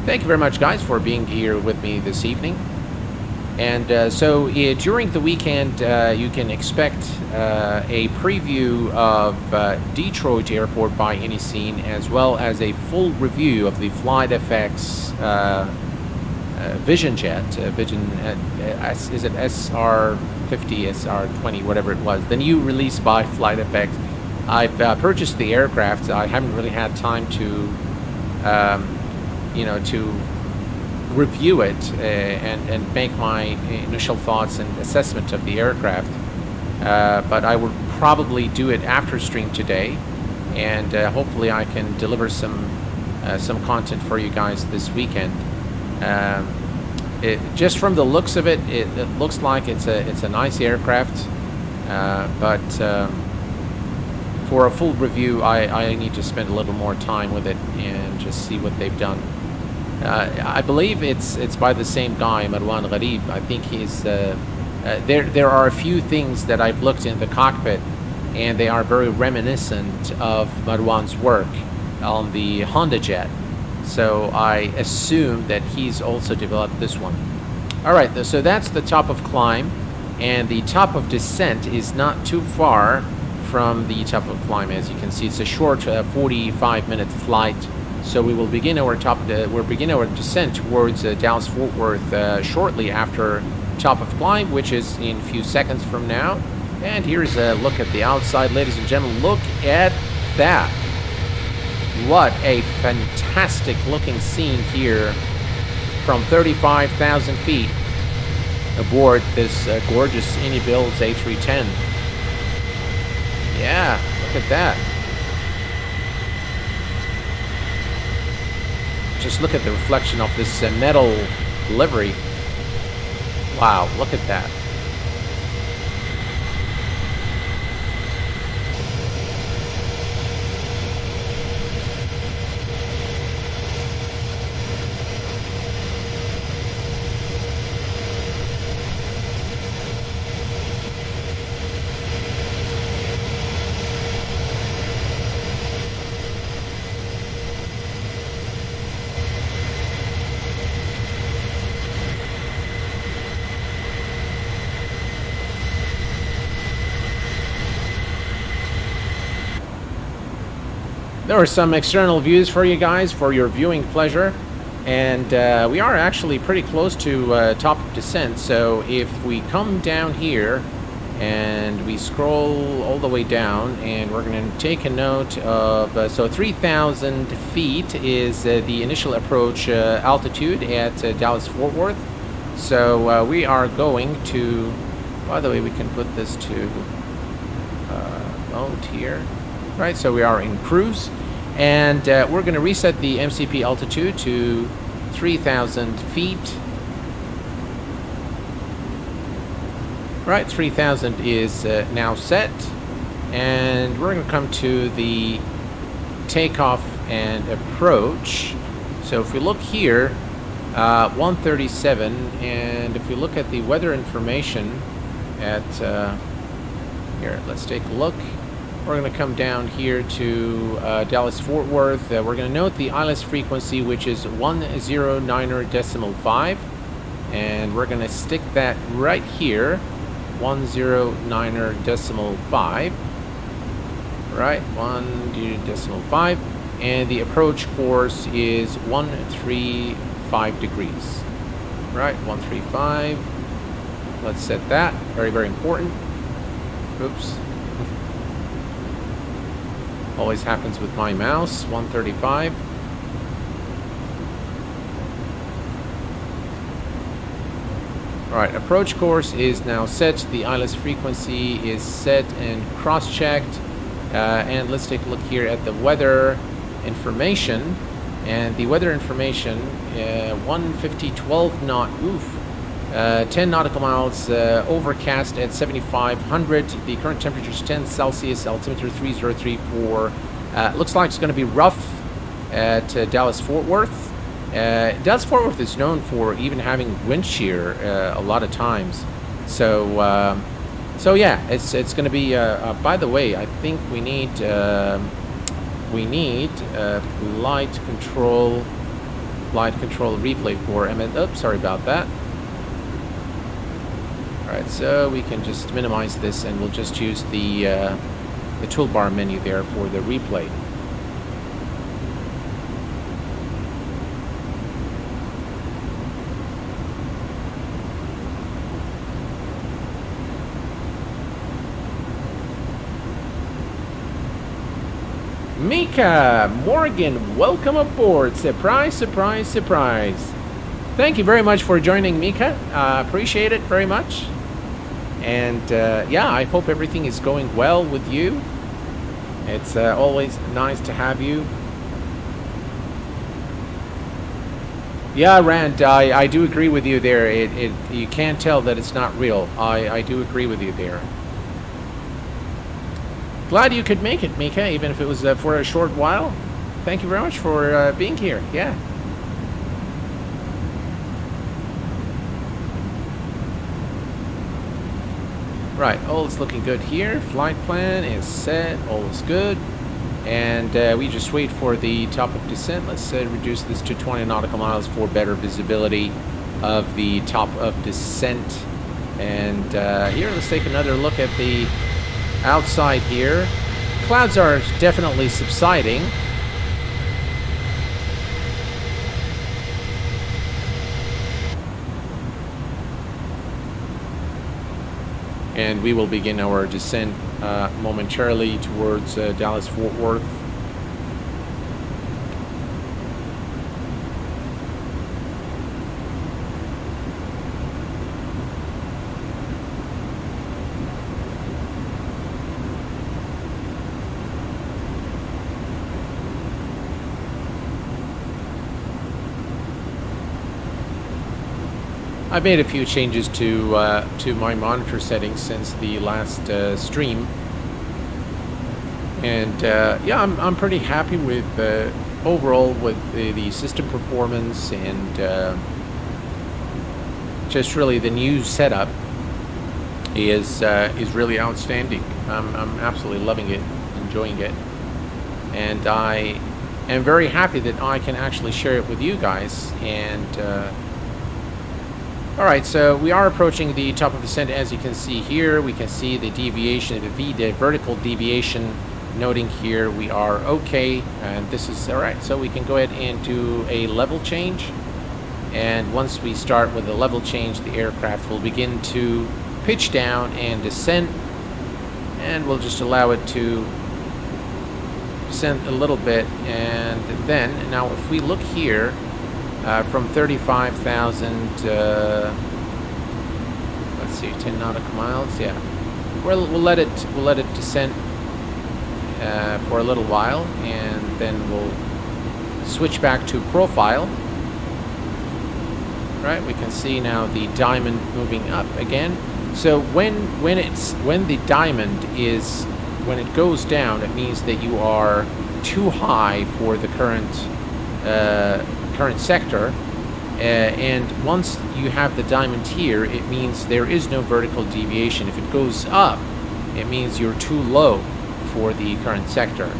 Thank you very much guys for being here with me this evening. And so during the weekend you can expect a preview of Detroit Airport by iniScene, as well as a full review of the FlightFX Vision Jet, is it SR50, SR20, whatever it was, the new release by FlightFX. I've purchased the aircraft. I haven't really had time to, to review it and make my initial thoughts and assessment of the aircraft. But I will probably do it after stream today, and hopefully I can deliver some content for you guys this weekend. Just from the looks of it, it looks like it's a nice aircraft, but for a full review, I need to spend a little more time with it and just see what they've done. I believe it's by the same guy, Marwan Gharib. I think he's there are a few things that I've looked in the cockpit, and they are very reminiscent of Marwan's work on the Honda Jet. So I assume that he's also developed this one. All right, so that's the top of climb, and the top of descent is not too far from the top of climb. As you can see, it's a short 45-minute flight. So we will begin our descent towards Dallas-Fort Worth shortly after top of climb, which is in a few seconds from now. And here's a look at the outside, ladies and gentlemen. Look at that. What a fantastic looking scene here from 35,000 feet aboard this gorgeous iniBuilds A310. Yeah, look at that. Just look at the reflection of this metal livery. Wow, look at that. There are some external views for you guys for your viewing pleasure, and we are actually pretty close to top of descent. So if we come down here and we scroll all the way down, and we're going to take a note of so 3,000 feet is the initial approach altitude at Dallas-Fort Worth. So we are going to, by the way, we can put this to mode here. Right, so we are in cruise, and we're going to reset the MCP altitude to 3,000 feet. Right, 3,000 is now set, and we're going to come to the takeoff and approach. So if we look here, 137, and if we look at the weather information at here, let's take a look. We're going to come down here to Dallas-Fort Worth. We're going to note the ILS frequency, which is 109.5, and we're going to stick that right here, 109.5. Right, 1.5, and the approach course is 135 degrees. Right, 135. Let's set that. Very, very important. Oops. Always happens with my mouse. 135. Alright, approach course is now set. The ILS frequency is set and cross-checked. And let's take a look here at the weather information. And the weather information, 150, 12 knot, 10 nautical miles, overcast at 7,500. The current temperature is 10 Celsius, altimeter 3034. Looks like it's going to be rough at Dallas-Fort Worth. Dallas-Fort Worth is known for even having wind shear a lot of times. So yeah, it's going to be. By the way, I think we need flight control replay for MS. Oops, sorry about that. All right, so we can just minimize this, and we'll just use the toolbar menu there for the replay. Mika Morgan, welcome aboard. Surprise, surprise, surprise. Thank you very much for joining, Mika. Appreciate it very much. And yeah, I hope everything is going well with you. It's always nice to have you. Yeah, Rand, I do agree with you there. You can't tell that it's not real. I do agree with you there. Glad you could make it, Mika, even if it was for a short while. Thank you very much for being here. Yeah. Right, all is looking good here. Flight plan is set, all is good. And we just wait for the top of descent. Let's reduce this to 20 nautical miles for better visibility of the top of descent. And here, let's take another look at the outside here. Clouds are definitely subsiding. And we will begin our descent momentarily towards Dallas-Fort Worth. I've made a few changes to my monitor settings since the last stream, and yeah, I'm pretty happy with overall with the system performance, and just really the new setup is really outstanding. I'm absolutely loving it, enjoying it, and I am very happy that I can actually share it with you guys. And alright, so we are approaching the top of the descent. As you can see here, we can see the deviation, the vertical deviation, noting here we are okay, and this is alright. So we can go ahead and do a level change, and once we start with the level change, the aircraft will begin to pitch down and descend, and we'll just allow it to descend a little bit. And then, now if we look here, from 35,000, let's see, 10 nautical miles. Yeah, we'll let it descend for a little while, and then we'll switch back to profile. Right, we can see now the diamond moving up again. So when the diamond is, when it goes down, it means that you are too high for the current sector, and once you have the diamond here, it means there is no vertical deviation. If it goes up, it means you're too low for the current sector.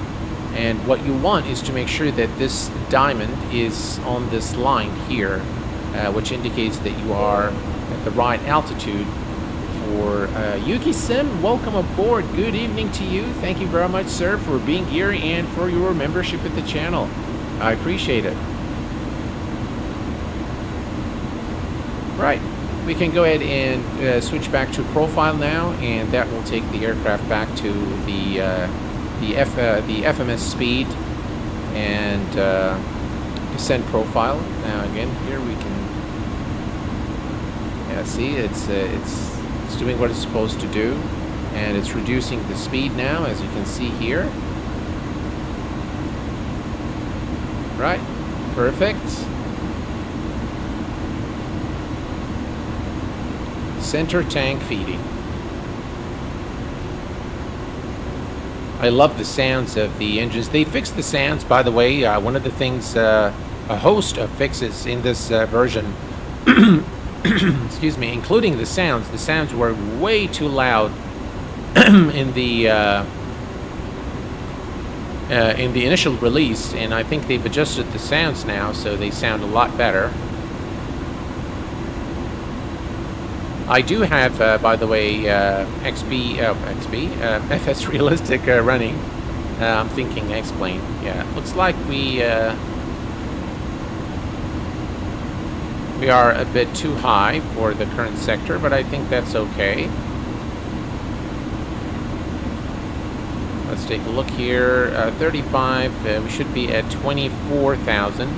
And what you want is to make sure that this diamond is on this line here, which indicates that you are at the right altitude for Yuki Sim. Welcome aboard. Good evening to you. Thank you very much, sir, for being here and for your membership at the channel. I appreciate it. Right. We can go ahead and switch back to profile now, and that will take the aircraft back to the FMS speed and descent profile. Now again, here we can see it's doing what it's supposed to do, and it's reducing the speed now, as you can see here. Right, perfect. Center tank feeding. I love the sounds of the engines. They fixed the sounds, by the way. One of the things, a host of fixes in this version, excuse me, including the sounds. The sounds were way too loud in the initial release, and I think they've adjusted the sounds now, so they sound a lot better. I do have, by the way, FS Realistic running. I'm thinking X-Plane. Yeah, looks like we are a bit too high for the current sector, but I think that's okay. Let's take a look here. 35, we should be at 24,000.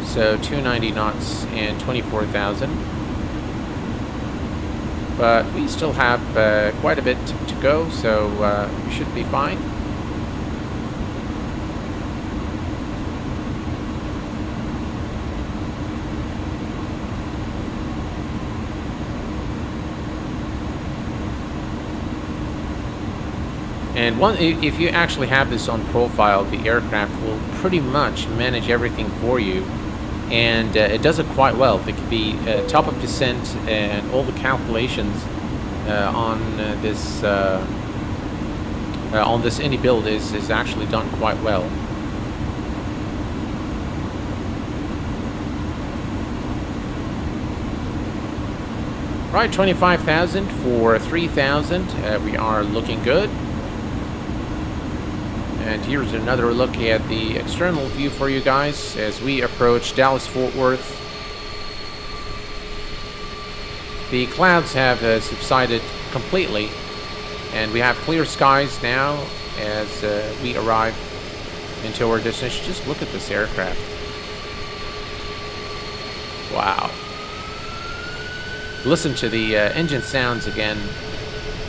So 290 knots and 24,000. But we still have quite a bit to go, so we should be fine. And if you actually have this on profile, the aircraft will pretty much manage everything for you. And it does it quite well. The top of descent and all the calculations on this iniBuild is actually done quite well. Right, 25,000 for 3,000. We are looking good. And here's another look at the external view for you guys as we approach Dallas-Fort Worth. The clouds have subsided completely, and we have clear skies now as we arrive into our destination. Just look at this aircraft. Wow. Listen to the engine sounds again.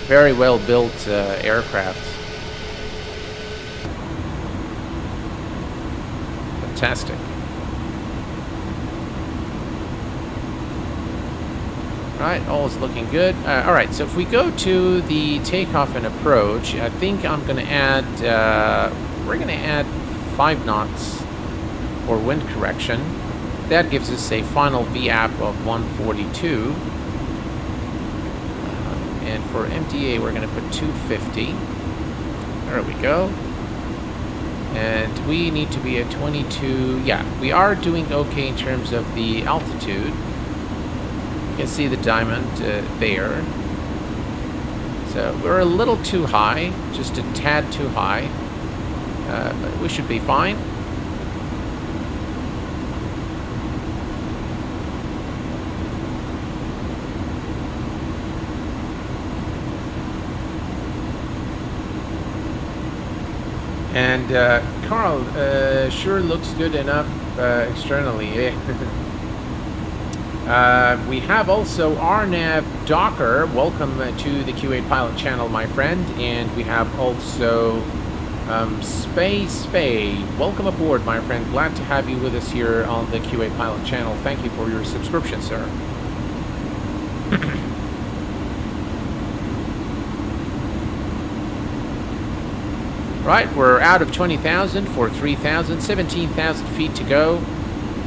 Very well built aircraft. Fantastic. Right, all is looking good. All right, so if we go to the takeoff and approach, I think I'm going to add, we're going to add 5 knots for wind correction. That gives us a final VAP of 142. And for MDA, we're going to put 250. There we go. And we need to be at 22. Yeah, we are doing okay in terms of the altitude. You can see the diamond there. So we're a little too high, just a tad too high. But we should be fine. And Carl sure looks good enough externally. We have also Arnav Docker. Welcome to the Q8 Pilot channel, my friend. And we have also Space Spade. Welcome aboard, my friend. Glad to have you with us here on the Q8 Pilot channel. Thank you for your subscription, sir. Right, we're out of 20,000 for 3,000, 17,000 feet to go,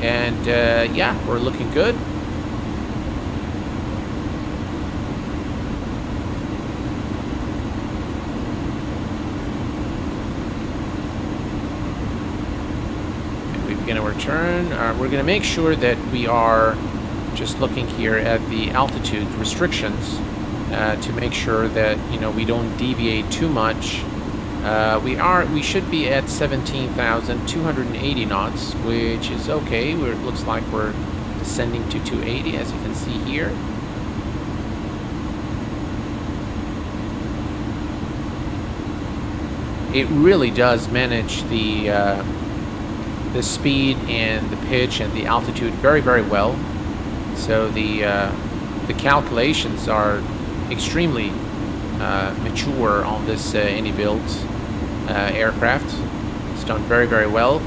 and yeah, we're looking good. And we're going to return. We're going to make sure that we are just looking here at the altitude restrictions to make sure that, you know, we don't deviate too much. We should be at 17,280 knots, which is okay. It looks like we're descending to 280, as you can see here. It really does manage the speed and the pitch and the altitude very, very well. So the calculations are extremely mature on this iniBuilds aircraft. It's done very, very well.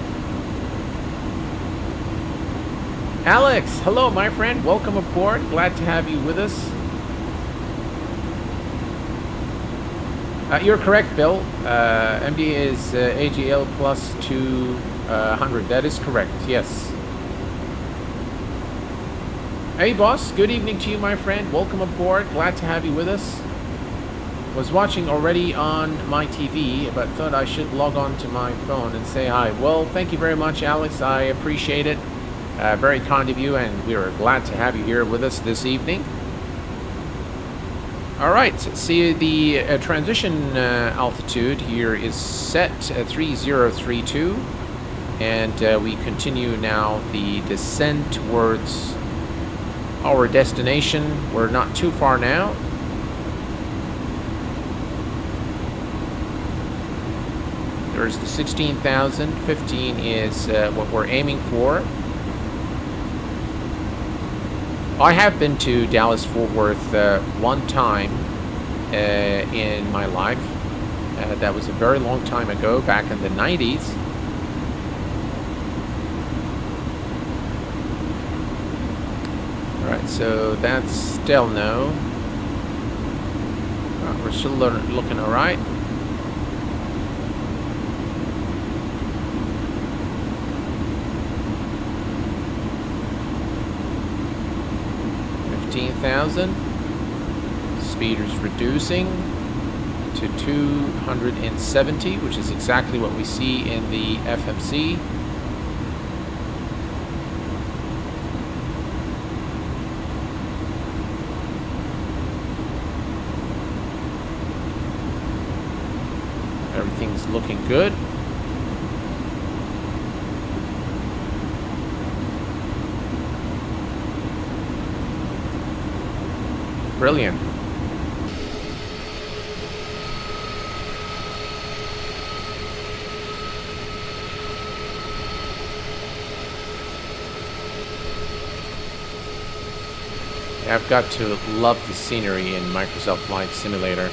Alex, hello my friend, welcome aboard, glad to have you with us. You're correct, Bill. MD is AGL plus 200, that is correct, yes. Hey boss, good evening to you my friend, welcome aboard, glad to have you with us. Was watching already on my TV, but thought I should log on to my phone and say hi. Well, thank you very much, Alex. I appreciate it. Very kind of you, and we are glad to have you here with us this evening. All right, see the transition altitude here is set at 3032, and we continue now the descent towards our destination. We're not too far now. There's the 16,000, 15 is what we're aiming for. I have been to Dallas-Fort Worth one time in my life. That was a very long time ago, back in the 90s. Alright, so that's still no. We're still looking alright. Speed is reducing to 270, which is exactly what we see in the FMC. Everything's looking good. Brilliant. I've got to love the scenery in Microsoft Flight Simulator.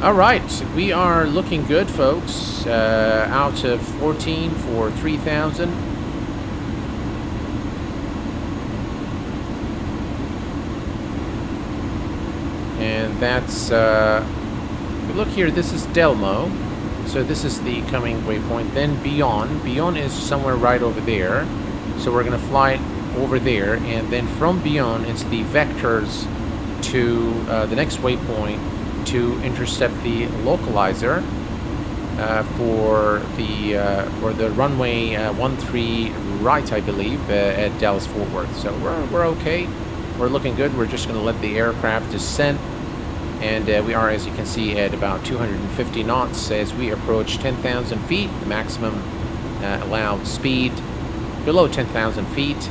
All right, we are looking good, folks. Out of 14 for 3,000. And that's, if you look here, this is Delmo. So this is the coming waypoint. Then Beyond. Beyond is somewhere right over there. So we're going to fly over there. And then from Beyond, it's the vectors to the next waypoint to intercept the localizer for the runway 13 right, I believe, at Dallas-Fort Worth. So we're okay. We're looking good. We're just going to let the aircraft descend, and we are, as you can see, at about 250 knots as we approach 10,000 feet. The maximum allowed speed below 10,000 feet.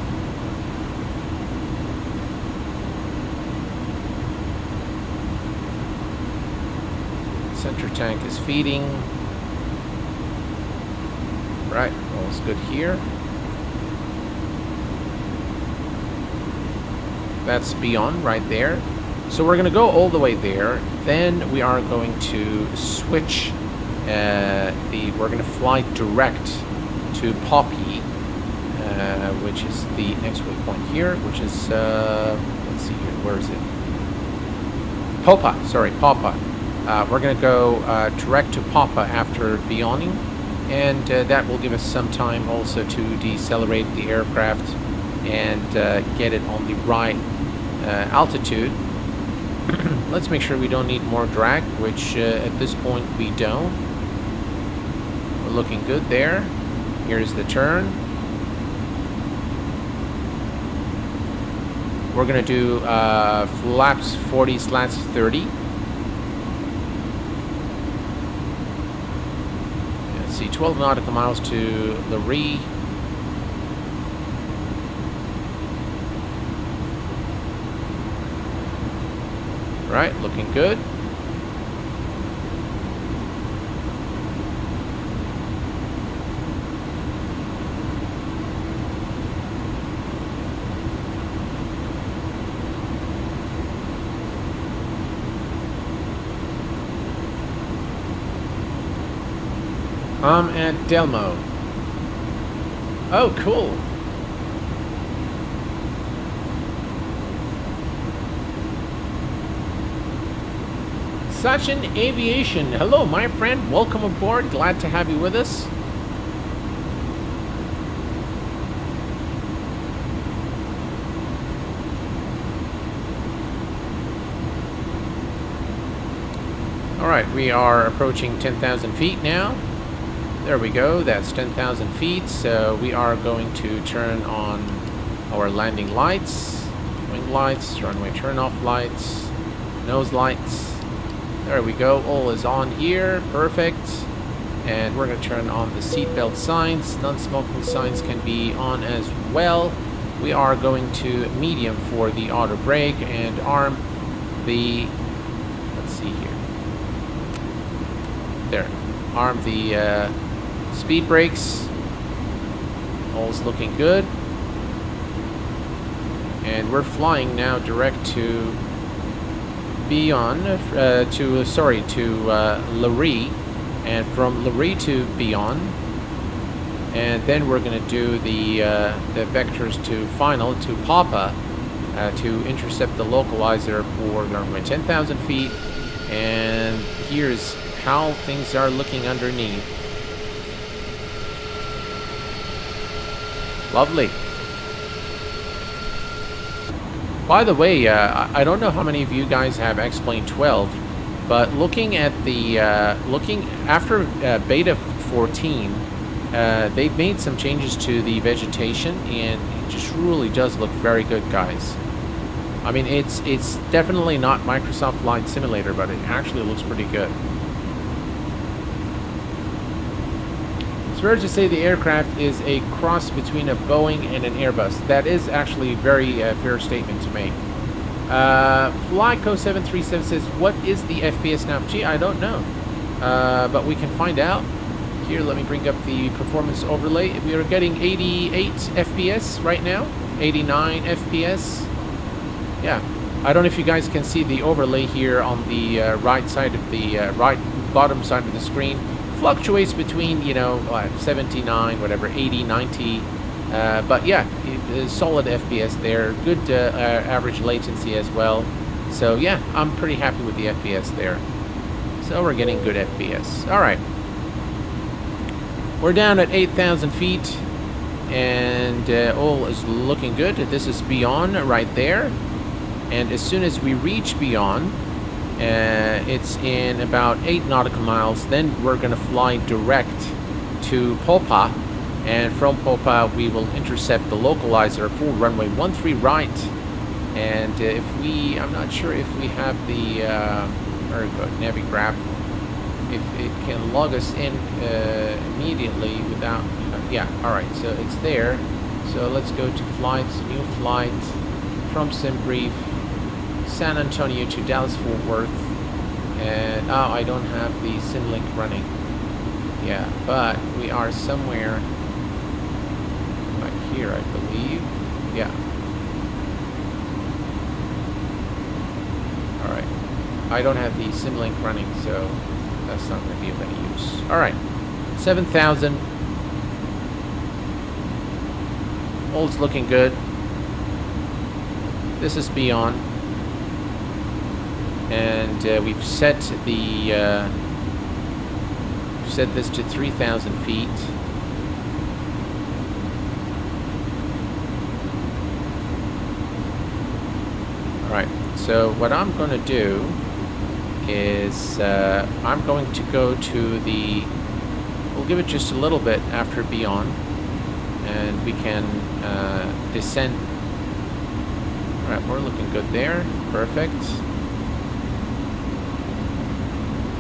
Center tank is feeding. Right, all's good here. That's Beyond right there. So we're going to go all the way there. Then we are going to switch. We're going to fly direct to Poppy, which is the next waypoint here, which is let's see here, where is it? Popa, sorry, Popa. We're going to go direct to Popa after Beyonding, and that will give us some time also to decelerate the aircraft and get it on the right altitude. Let's make sure we don't need more drag, which at this point we don't. We're looking good there. Here's the turn. We're gonna do flaps 40 slats 30. Let's see, 12 nautical miles to Lurie. Right, looking good. I'm at Delmo. Oh, cool. Sachin Aviation. Hello, my friend. Welcome aboard. Glad to have you with us. All right, we are approaching 10,000 feet now. There we go. That's 10,000 feet. So we are going to turn on our landing lights, wing lights, runway turn-off lights, nose lights. There we go, all is on here, perfect. And we're going to turn on the seatbelt signs. Non-smoking signs can be on as well. We are going to medium for the auto brake and arm the, let's see here. There, arm the speed brakes. All's looking good. And we're flying now direct to Beyond, to Lurie, and from Lurie to Beyond, and then we're going to do the vectors to final to Papa to intercept the localizer for runway 10,000 feet. And here's how things are looking underneath. Lovely. By the way, I don't know how many of you guys have X-Plane 12, but looking at the after beta 14, they've made some changes to the vegetation, and it just really does look very good, guys. I mean, it's definitely not Microsoft Flight Simulator, but it actually looks pretty good. It's fair to say the aircraft is a cross between a Boeing and an Airbus. That is actually a very fair statement to make. Flyco737 says, what is the FPS now? Gee, I don't know. But we can find out. Here, let me bring up the performance overlay. We are getting 88 FPS right now. 89 FPS. Yeah. I don't know if you guys can see the overlay here on the right side of the right bottom side of the screen. Fluctuates between, you know, 79, whatever, 80, 90, but yeah, solid FPS there. Good average latency as well. So yeah, I'm pretty happy with the FPS there. So we're getting good FPS. All right, we're down at 8,000 feet, and all is looking good. This is Beyond right there, and as soon as we reach Beyond, it's in about 8 nautical miles. Then we're going to fly direct to Popa, and from Popa we will intercept the localizer for runway 13 right. And if we, I'm not sure if we have the very good Navigraph, if it can log us in immediately without, yeah, all right, so it's there. So let's go to flights, new flight from SimBrief, San Antonio to Dallas-Fort Worth, and oh, I don't have the Simlink running. Yeah, but we are somewhere like here, I believe. Yeah. All right. I don't have the Simlink running, so that's not going to be of any use. All right. 7,000. All's looking good. This is Beyond. And we've set the set this to 3,000 feet. All right, so So what I'm going to do is I'm going to go to the, we'll give it just a little bit after beyond, and we can descend. All right, we're looking good there. Perfect.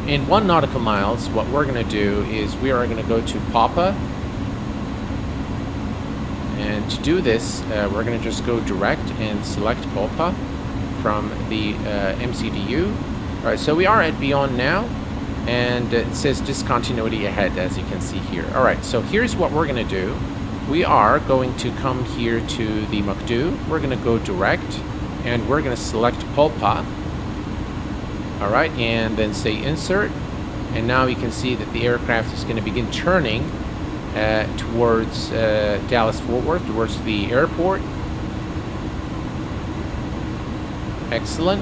In 1 nautical miles, what we're going to do is we are going to go to Papa. And to do this, we're going to just go direct and select Papa from the MCDU. All right, so we are at Beyond now, and it says discontinuity ahead, as you can see here. All right, so here's what we're going to do. We are going to come here to the M.2. We're going to go direct, and we're going to select Papa. All right, and then say insert, and now you can see that the aircraft is going to begin turning towards Dallas-Fort Worth, towards the airport. Excellent.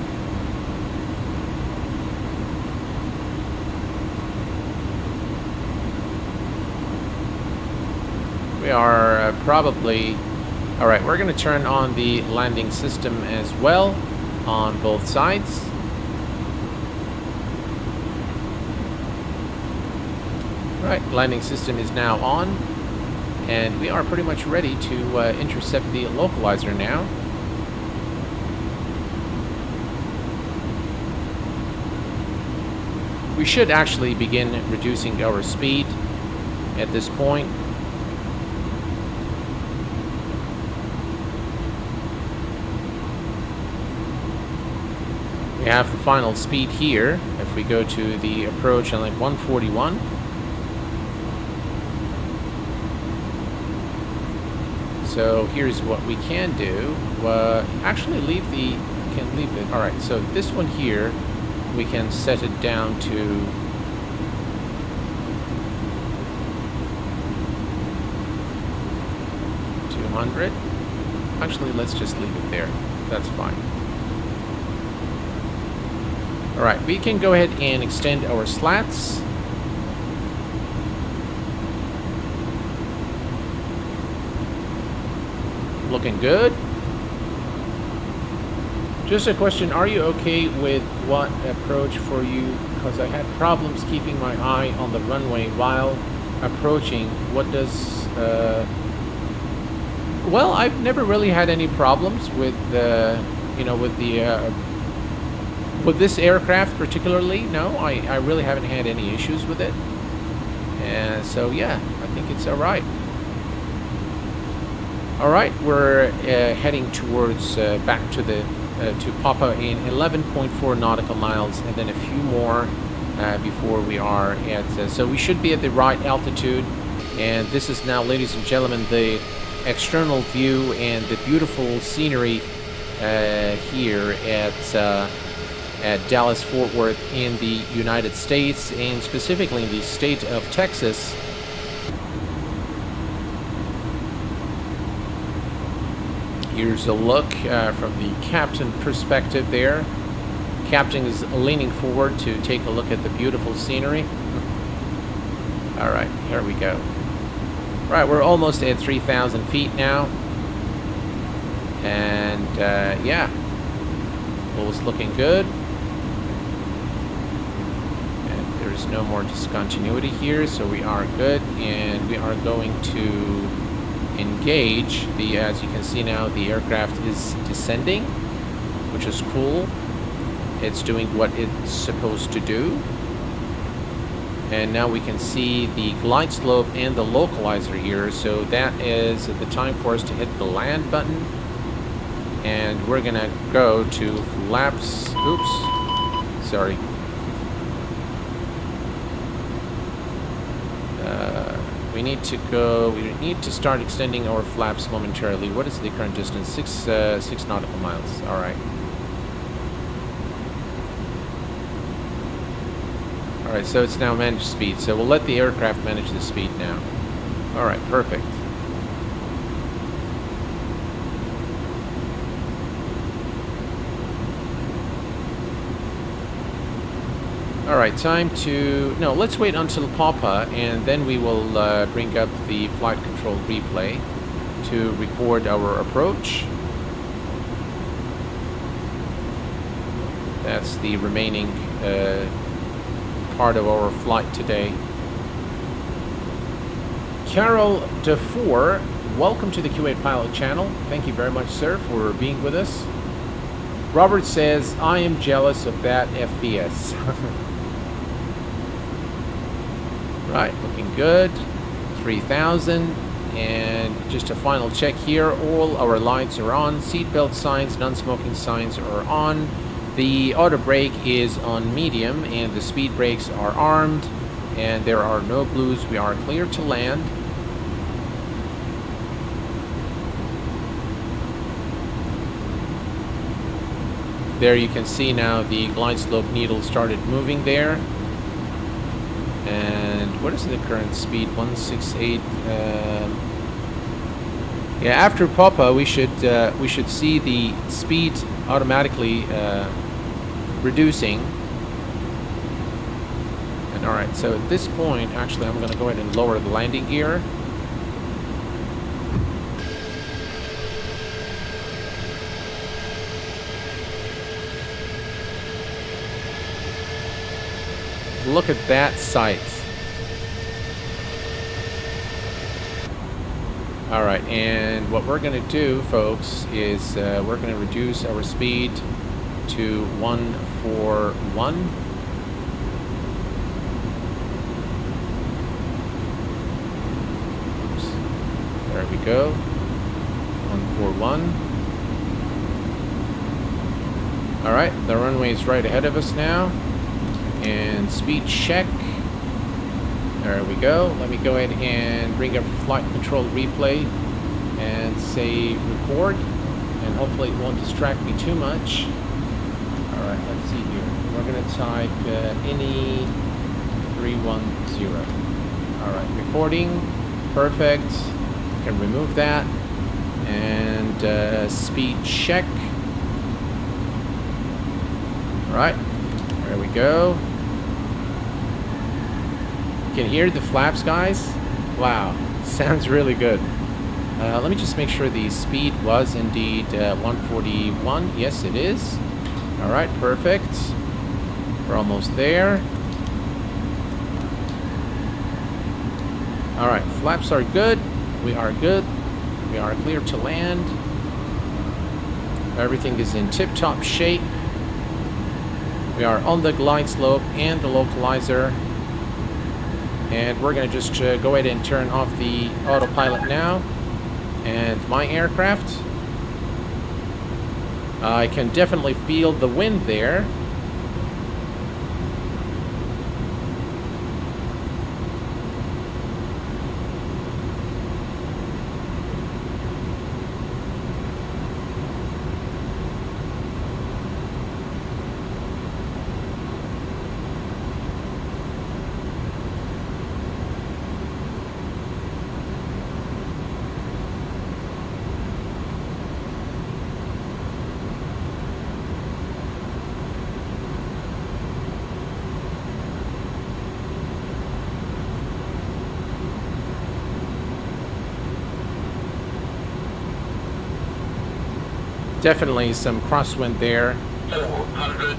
We are probably... All right, we're going to turn on the landing system as well on both sides. Right, landing system is now on, and we are pretty much ready to intercept the localizer now. We should actually begin reducing our speed at this point. We have the final speed here. If we go to the approach on like 141. So here's what we can do. Actually leave the, can leave it. All right, so this one here, we can set it down to 200. Actually, let's just leave it there. That's fine. All right, we can go ahead and extend our slats. Looking good. Just a question, are you okay with what approach for you? Because I had problems keeping my eye on the runway while approaching. What does... well, I've never really had any problems with you know, with the with this aircraft particularly. No, I really haven't had any issues with it. And so yeah, I think it's all right. All right, we're heading towards back to the to Papa in 11.4 nautical miles, and then a few more before we are at. So we should be at the right altitude, and this is now, ladies and gentlemen, the external view and the beautiful scenery here at Dallas-Fort Worth in the United States, and specifically in the state of Texas. Here's a look from the captain perspective there. Captain is leaning forward to take a look at the beautiful scenery. All right, here we go. All right, we're almost at 3,000 feet now. And yeah, all's looking good. And there's no more discontinuity here, so we are good. And we are going to engage. As you can see now, the aircraft is descending, which is cool. It's doing what it's supposed to do. And now we can see the glide slope and the localizer here. So that is the time for us to hit the land button. And we're gonna go to flaps. Oops, sorry. We need to go. We need to start extending our flaps momentarily. What is the current distance? 6 nautical miles. All right. All right. So it's now managed speed. So we'll let the aircraft manage the speed now. All right. Perfect. All right, time to... No, let's wait until Papa, and then we will bring up the flight control replay to record our approach. That's the remaining part of our flight today. Carol DeFour, welcome to the Q8 Pilot channel. Thank you very much, sir, for being with us. Robert says, I am jealous of that FPS. Right, looking good. 3,000. And just a final check here. All our lights are on. Seatbelt signs, non-smoking signs are on. The auto brake is on medium, and the speed brakes are armed. And there are no blues. We are clear to land. There you can see now the glide slope needle started moving there. And what is the current speed? 168. Yeah, after Papa, we should see the speed automatically reducing. And all right, so at this point, actually, I'm going to go ahead and lower the landing gear. Look at that sight. All right, and what we're going to do, folks, is we're going to reduce our speed to 141. Oops. There we go. 141. All right, the runway is right ahead of us now. And speed check. There we go. Let me go ahead and bring up flight control replay and say record, and hopefully it won't distract me too much. All right, let's see here. We're going to type iniScene. All right, recording. Perfect. Can remove that. And speed check. All right, there we go. You can hear the flaps, guys. Wow, sounds really good. Let me just make sure the speed was indeed 141. Yes, it is. All right, perfect. We're almost there. All right, flaps are good. We are good. We are clear to land. Everything is in tip-top shape. We are on the glide slope and the localizer. And we're going to just go ahead and turn off the autopilot now. And my aircraft, I can definitely feel the wind there. Definitely some crosswind there. 400.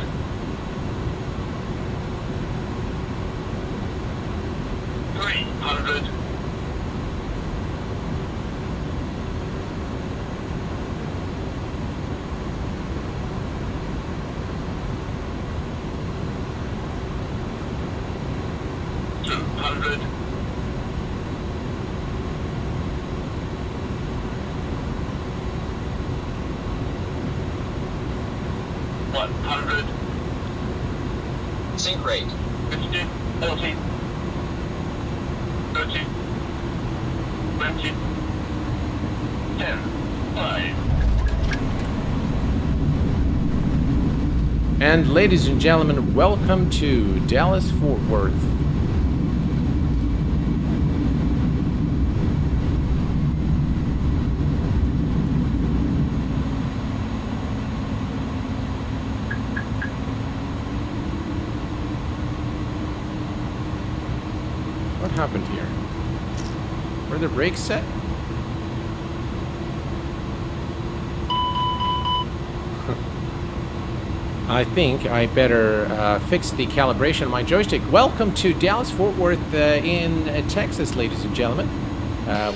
300. 200. 100. Sync rate. 50, 40, 30, 20, 10, 5. And ladies and gentlemen, welcome to Dallas Fort Worth. What happened here? Were the brakes set? I think I better fix the calibration of my joystick. Welcome to Dallas-Fort Worth in Texas, ladies and gentlemen.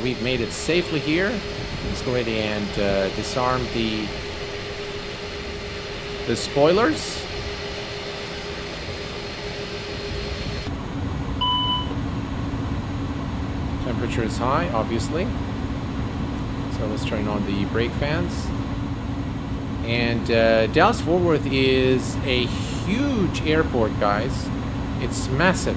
We've made it safely here. Let's go ahead and disarm the spoilers. Temperature is high, obviously. So let's turn on the brake fans. And Dallas-Fort Worth is a huge airport, guys. It's massive.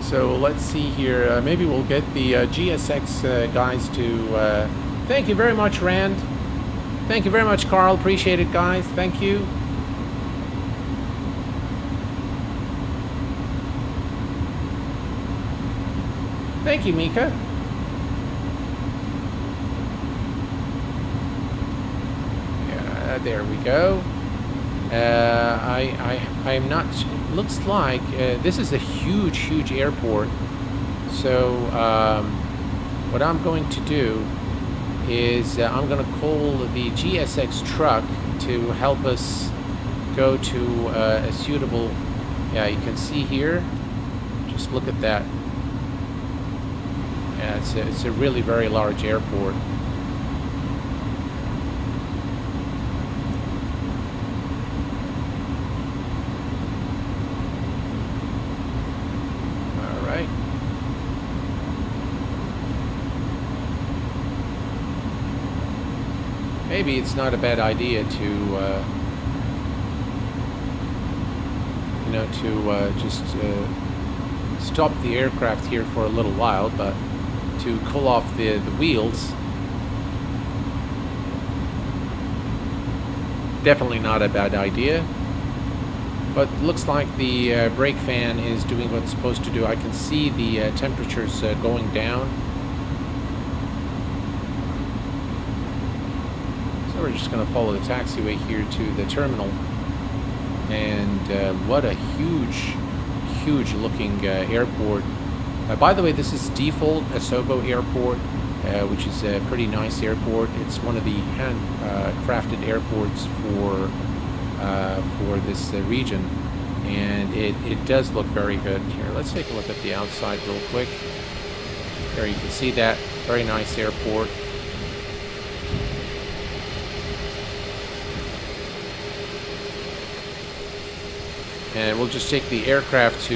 So let's see here. Maybe we'll get the GSX guys to... thank you very much, Rand. Thank you very much, Carl. Appreciate it, guys. Thank you. Thank you, Mika. There we go. I'm not... Looks like this is a huge airport. So what I'm going to do is I'm going to call the GSX truck to help us go to a suitable... Yeah, you can see here. Just look at that. Yeah, it's a really very large airport. Maybe it's not a bad idea to, you know, to just stop the aircraft here for a little while, but to cool off the wheels. Definitely not a bad idea. But looks like the brake fan is doing what it's supposed to do. I can see the temperatures going down. We're just going to follow the taxiway here to the terminal, and what a huge looking airport. By the way, this is default Asobo Airport, which is a pretty nice airport. It's one of the hand crafted airports for this region, and it does look very good. Here, let's take a look at the outside real quick. There you can see that very nice airport. And we'll just take the aircraft to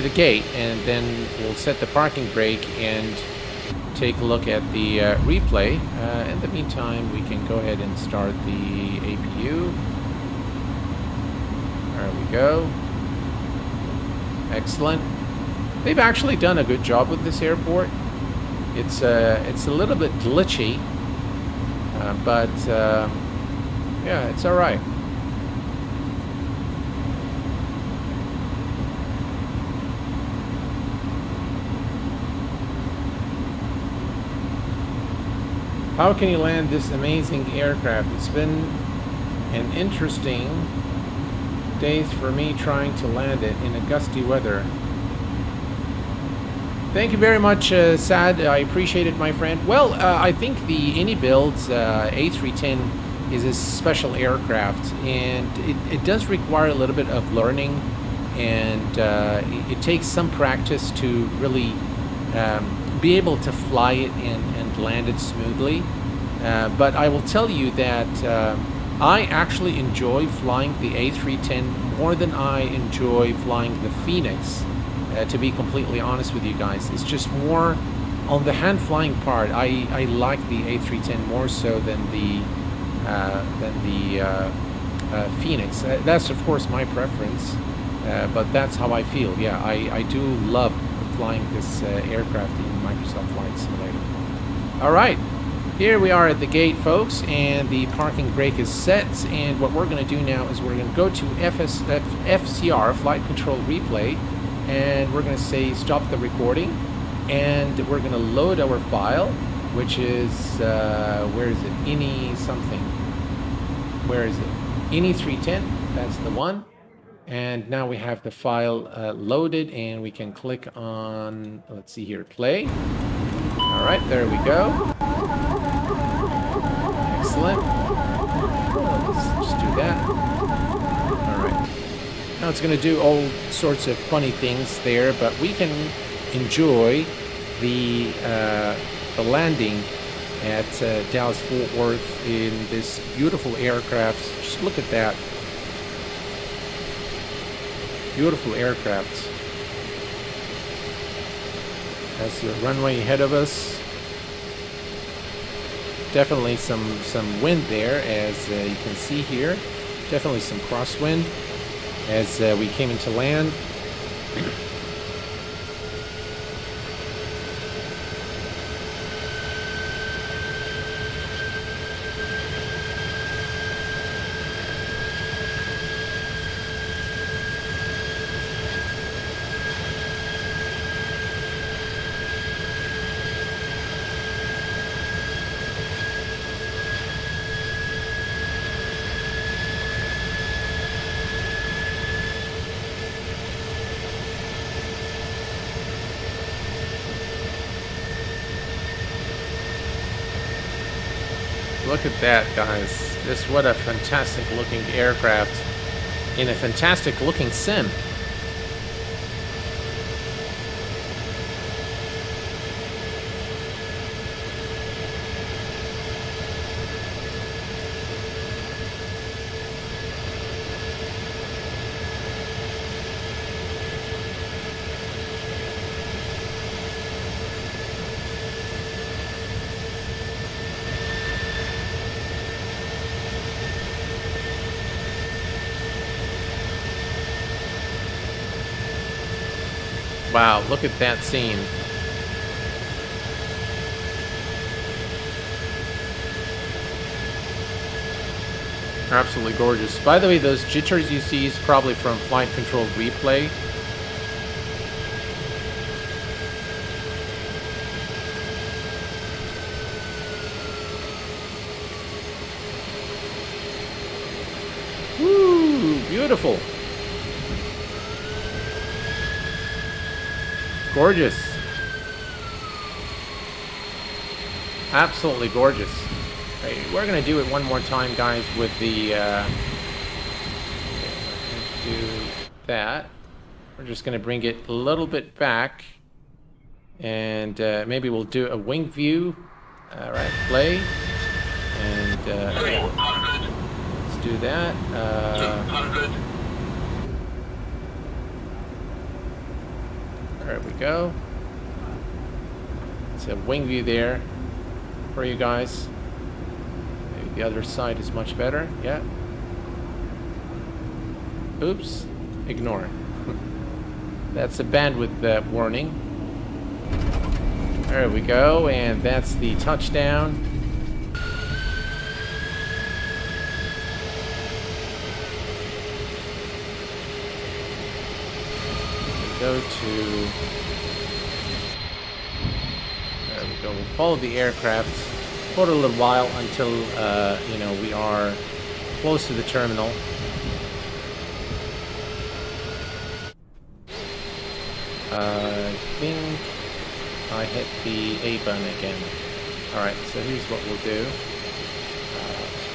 the gate, and then we'll set the parking brake and take a look at the replay. In the meantime, we can go ahead and start the APU. There we go. Excellent. They've actually done a good job with this airport. It's a little bit glitchy, but yeah, it's all right. How can you land this amazing aircraft? It's been an interesting days for me trying to land it in a gusty weather. Thank you very much, Sad. I appreciate it, my friend. Well, I think the iniBuilds A310 is a special aircraft, and it does require a little bit of learning, and it takes some practice to really be able to fly it and land it smoothly. But I will tell you that I actually enjoy flying the A310 more than I enjoy flying the Phoenix, to be completely honest with you guys. It's just more on the hand flying part. I like the A310 more so than the Phoenix. That's of course my preference, but that's how I feel. Yeah, I do love flying this aircraft in Microsoft Flight Simulator. All right, here we are at the gate, folks, and the parking brake is set. And what we're going to do now is we're going to go to FCR, Flight Control Replay, and we're going to say stop the recording, and we're going to load our file, which is where is it? Ini something. Where is it? Ini310. That's the one. And now we have the file loaded, and we can click on, let's see here, play. All right, there we go. Excellent. Let's just do that. All right. Now it's going to do all sorts of funny things there, but we can enjoy the landing at Dallas-Fort Worth in this beautiful aircraft. Just look at that. Beautiful aircraft. That's the runway ahead of us. Definitely some wind there, as you can see here. Definitely some crosswind as we came into land. Look at that, guys. What a fantastic looking aircraft in a fantastic looking sim. Wow, look at that scene. Absolutely gorgeous. By the way, those jitters you see is probably from flight control replay. Woo, beautiful. Gorgeous. Absolutely gorgeous. Right, we're going to do it one more time, guys, with the... do that. We're just going to bring it a little bit back. And maybe we'll do a wing view. All right, play. And let's do that. There we go. It's a wing view there for you guys. Maybe the other side is much better. Yeah. Oops. Ignore it. That's a bandwidth warning. There we go. And that's the touchdown. Go to, there we go, we'll follow the aircraft for a little while until, you know, we are close to the terminal. I think I hit the A button again. Alright, so here's what we'll do.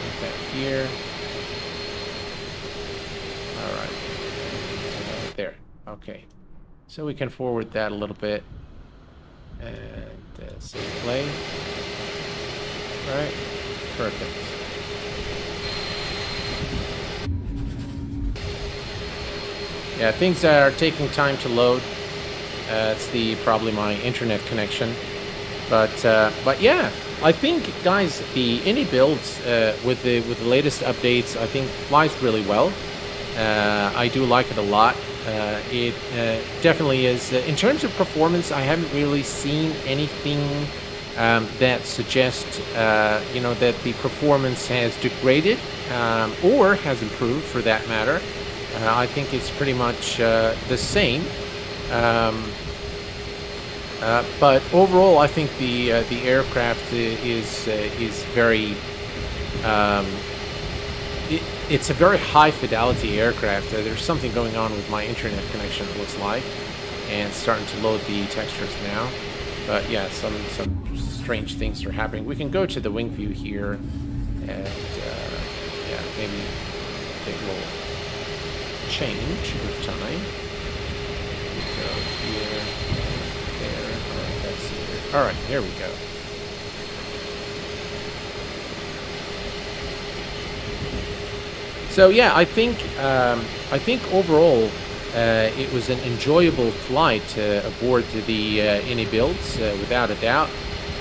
Put that here. Alright. There. Okay. So we can forward that a little bit and say play. All right, perfect. Yeah, things are taking time to load. It's probably my internet connection, but yeah, I think, guys, the iniBuilds with the latest updates, I think flies really well. I do like it a lot. It definitely is. In terms of performance, I haven't really seen anything that suggests, you know, that the performance has degraded or has improved, for that matter. I think it's pretty much the same. But overall, I think the aircraft is very. It's a very high fidelity aircraft. There's something going on with my internet connection, it looks like, and it's starting to load the textures now. But yeah, some strange things are happening. We can go to the wing view here, and yeah, maybe it will change with time. Go here, there. All right, that's here. All right, there we go. So yeah, I think overall it was an enjoyable flight aboard the iniBuilds, without a doubt,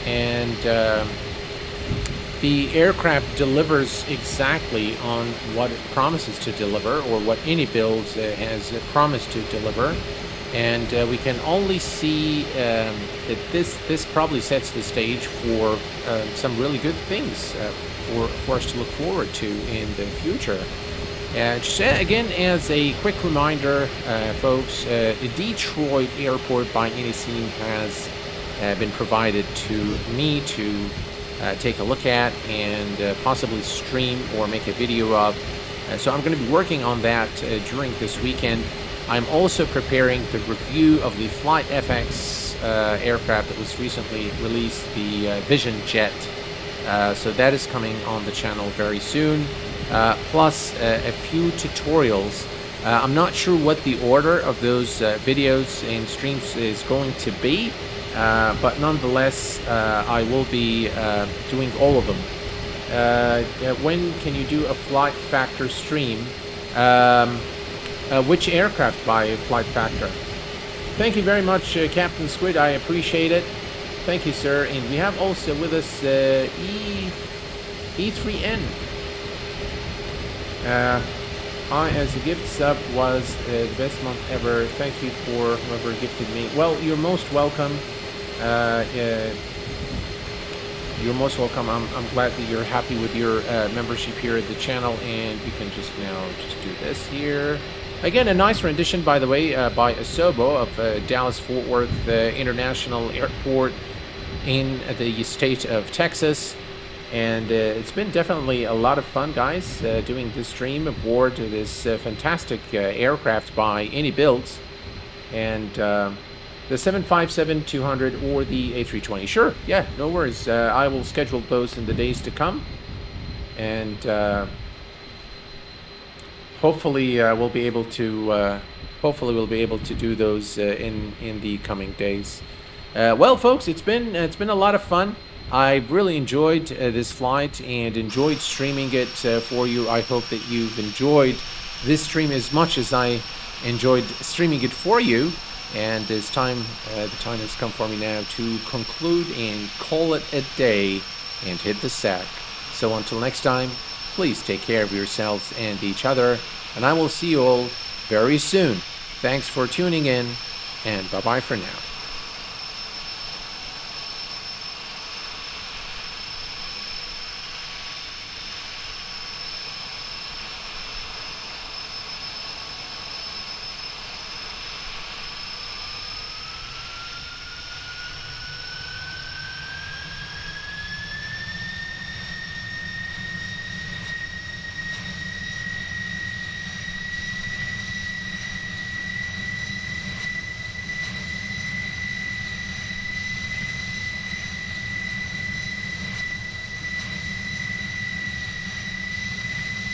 and the aircraft delivers exactly on what it promises to deliver, or what iniBuilds has promised to deliver, and we can only see that this probably sets the stage for some really good things for us to look forward to in the future. Just again, as a quick reminder, folks, the Detroit Airport by iniScene has been provided to me to take a look at and possibly stream or make a video of. So I'm going to be working on that during this weekend. I'm also preparing the review of the Flight FX aircraft that was recently released, the Vision Jet. So that is coming on the channel very soon. Plus a few tutorials. I'm not sure what the order of those videos and streams is going to be, but nonetheless, I will be doing all of them. When can you do a flight factor stream? Which aircraft by flight factor? Thank you very much, Captain Squid. I appreciate it. Thank you, sir. And we have also with us E3N. I, as a gift sub, was the best month ever. Thank you for whoever gifted me. Well, you're most welcome. You're most welcome. I'm glad that you're happy with your membership here at the channel, and you can just now just do this here. Again, a nice rendition, by the way, by Asobo of Dallas-Fort Worth International Airport in the state of Texas. And it's been definitely a lot of fun, guys, doing this stream aboard this fantastic aircraft by iniBuilds. And the 757-200 or the A320. Sure, yeah, no worries. I will schedule those in the days to come. And hopefully we'll be able to do those in the coming days. Well, folks, it's been a lot of fun. I really enjoyed this flight and enjoyed streaming it for you. I hope that you've enjoyed this stream as much as I enjoyed streaming it for you. And it's time, the time has come for me now to conclude and call it a day and hit the sack. So until next time, please take care of yourselves and each other, and I will see you all very soon. Thanks for tuning in, and bye-bye for now.